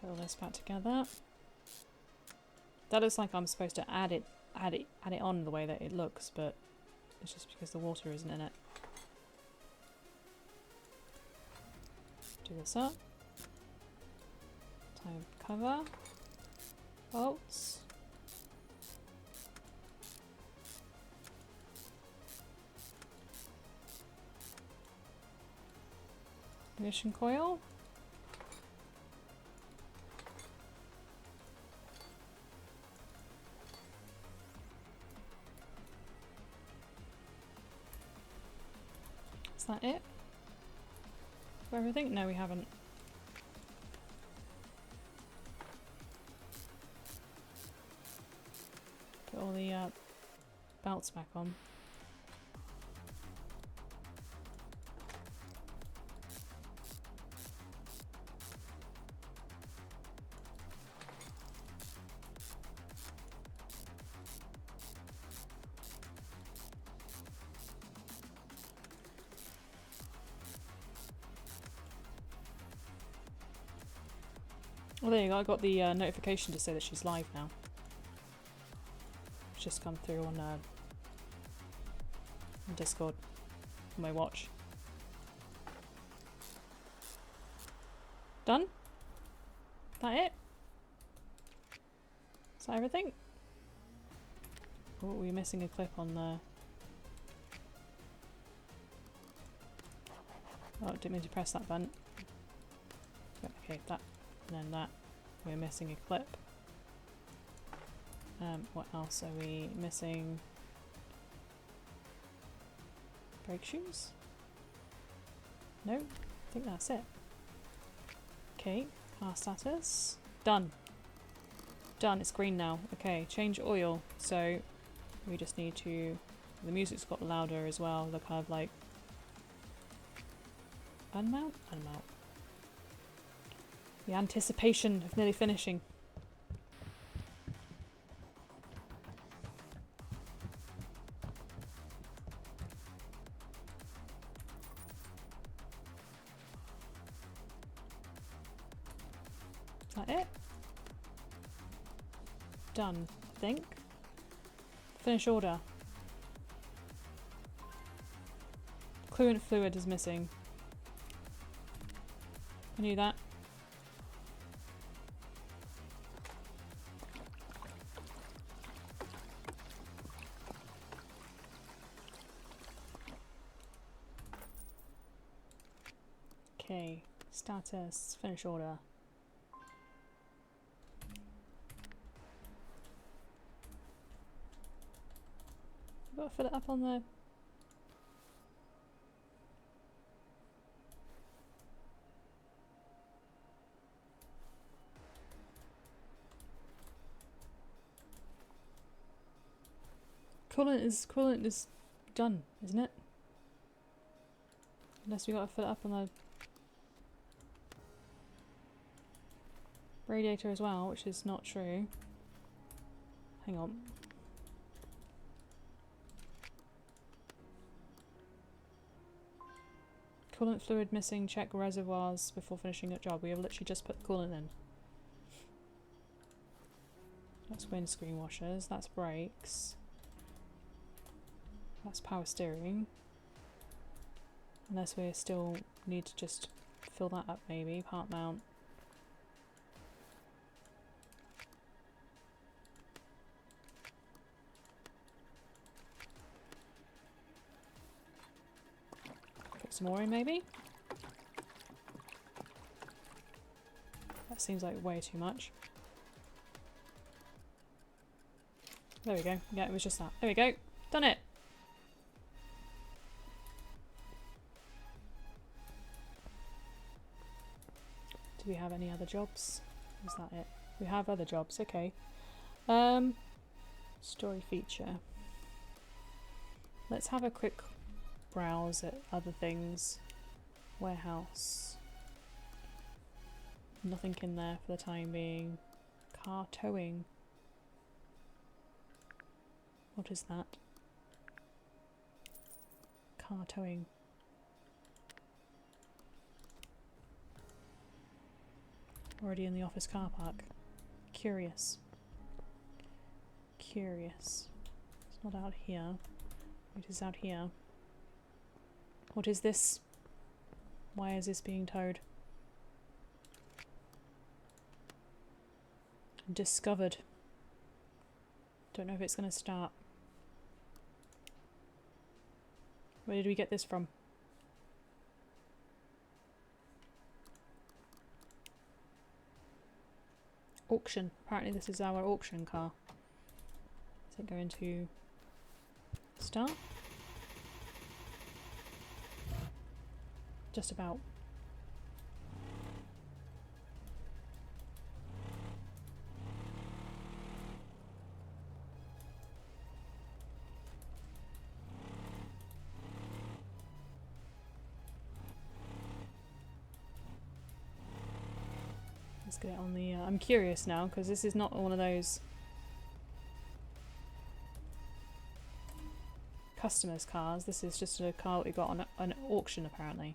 Put all this back together. That looks like I'm supposed to add it on the way that it looks, but it's just because the water isn't in it. Do this up. Time cover. Bolts. Ignition coil. Is that it? For everything? No, we haven't. Put all the belts back on. Well, there you go. I got the notification to say that she's live now. It's just come through on Discord on my watch. Done? That it? Is that everything? Oh, we're missing a clip on the... Oh, didn't mean to press that button. Okay, that, and then that. We're missing a clip. What else are we missing? Brake shoes? No, I think that's it. Okay, car status. Done. Done, it's green now. Okay, change oil. So we just need to... The music's got louder as well. The kind of like... Unmount? Unmount. The anticipation of nearly finishing. Is that it? Done, I think. Finish order. Coolant fluid is missing. I knew that. Okay, status, finish order. I've got to fill it up on the... Coolant is done, isn't it? Unless we got to fill it up on the radiator as well, which is not true. Hang on. Coolant fluid missing, check reservoirs before finishing your job. We have literally just put the coolant in. That's windscreen washers, that's brakes. That's power steering. Unless we still need to just fill that up maybe, part mount. Put some more in maybe? That seems like way too much. There we go. Yeah, it was just that. There we go. Done it! Do we have any other jobs? Is that it? We have other jobs, okay. Story feature. Let's have a quick browse at other things. Warehouse. Nothing in there for the time being. Car towing. What is that? Car towing. Already in the office car park. Curious. Curious. It's not out here. It is out here. What is this? Why is this being towed? Discovered. Don't know if it's going to start. Where did we get this from? Auction. Apparently this is our auction car. Is it going to start? Just about. Let's get it on the... I'm curious now, because this is not one of those customers' cars. This is just a car we got on an auction, apparently.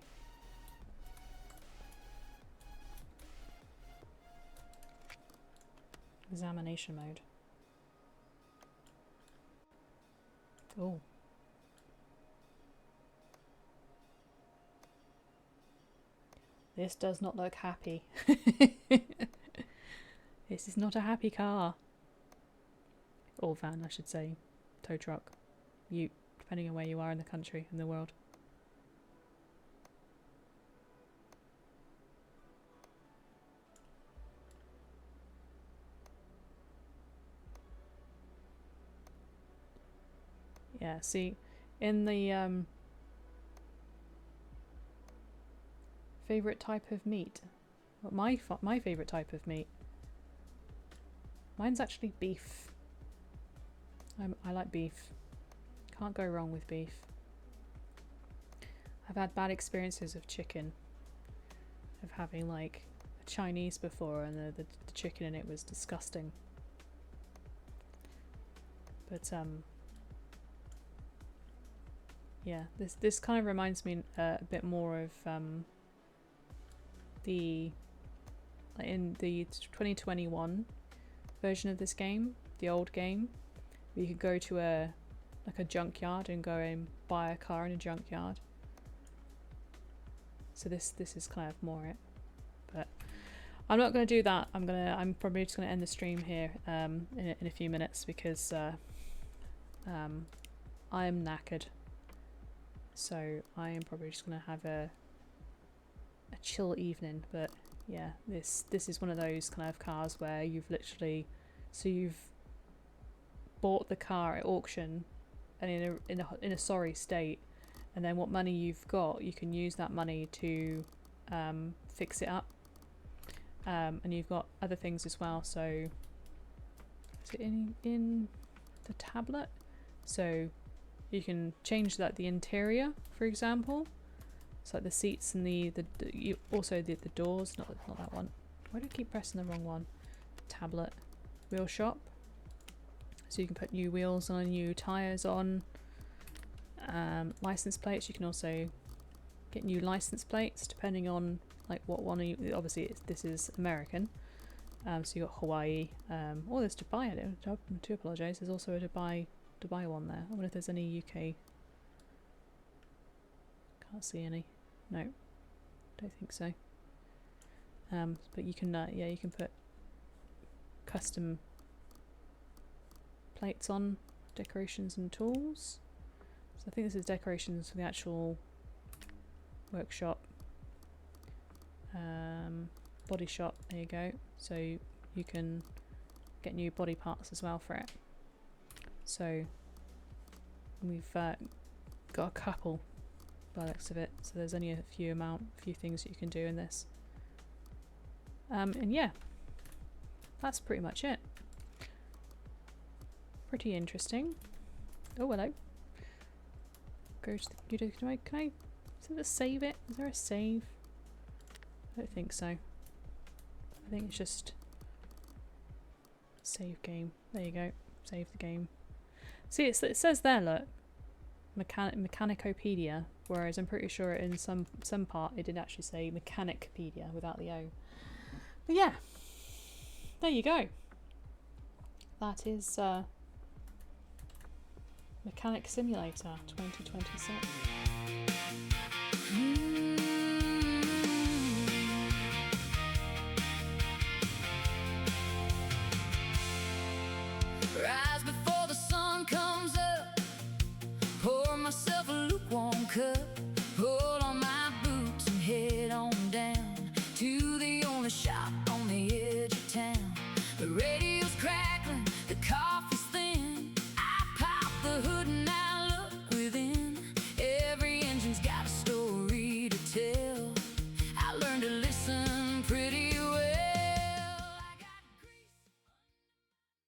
Examination mode. Oh. This does not look happy. This is not a happy car. Or van, I should say. Tow truck. Ute, depending on where you are in the country, in the world. Yeah, see, in the favorite type of meat. Well, my favorite type of meat. Mine's actually beef. I like beef. Can't go wrong with beef. I've had bad experiences of chicken. Of having like a Chinese before, and the chicken in it was disgusting. But yeah, this kind of reminds me a bit more of in the 2021 version of this game, the old game, where you could go to a junkyard and go and buy a car in a junkyard. So this is kind of more it, but I'm not going to do that. I'm probably just going to end the stream here in a few minutes, because I am knackered. So I am probably just going to have a chill evening. But yeah, this is one of those kind of cars where you've bought the car at auction and in a sorry state, and then what money you've got, you can use that money to fix it up, and you've got other things as well. So is it in the tablet? So you can change the interior, for example. So like the seats and the doors. Not that one. Why do I keep pressing the wrong one? Tablet. Wheel shop. So you can put new wheels on, new tyres on. License plates. You can also get new license plates depending on like what one are you. Obviously this is American. So you got Hawaii. Oh, there's Dubai. I do apologise. There's also a Dubai one there. I wonder if there's any UK. Can't see any. No, don't think so. But you can you can put custom plates on, decorations and tools. So I think this is decorations for the actual workshop. Body shop, there you go. So you can get new body parts as well for it. So we've got a couple by the looks of it. So there's only a few things that you can do in this. And yeah, that's pretty much it. Pretty interesting. Oh, hello. Go to the, can I is it a save it? Is there a save? I don't think so. I think it's just save game. There you go. Save the game. See, it says there, look, Mechanicopedia, whereas I'm pretty sure in some part it did actually say Mechanicpedia without the O. But yeah, there you go. That is Mechanic Simulator 2026.
Rise before the sun comes up, pour myself a lukewarm cup, pull on my boots and head on down to the only shop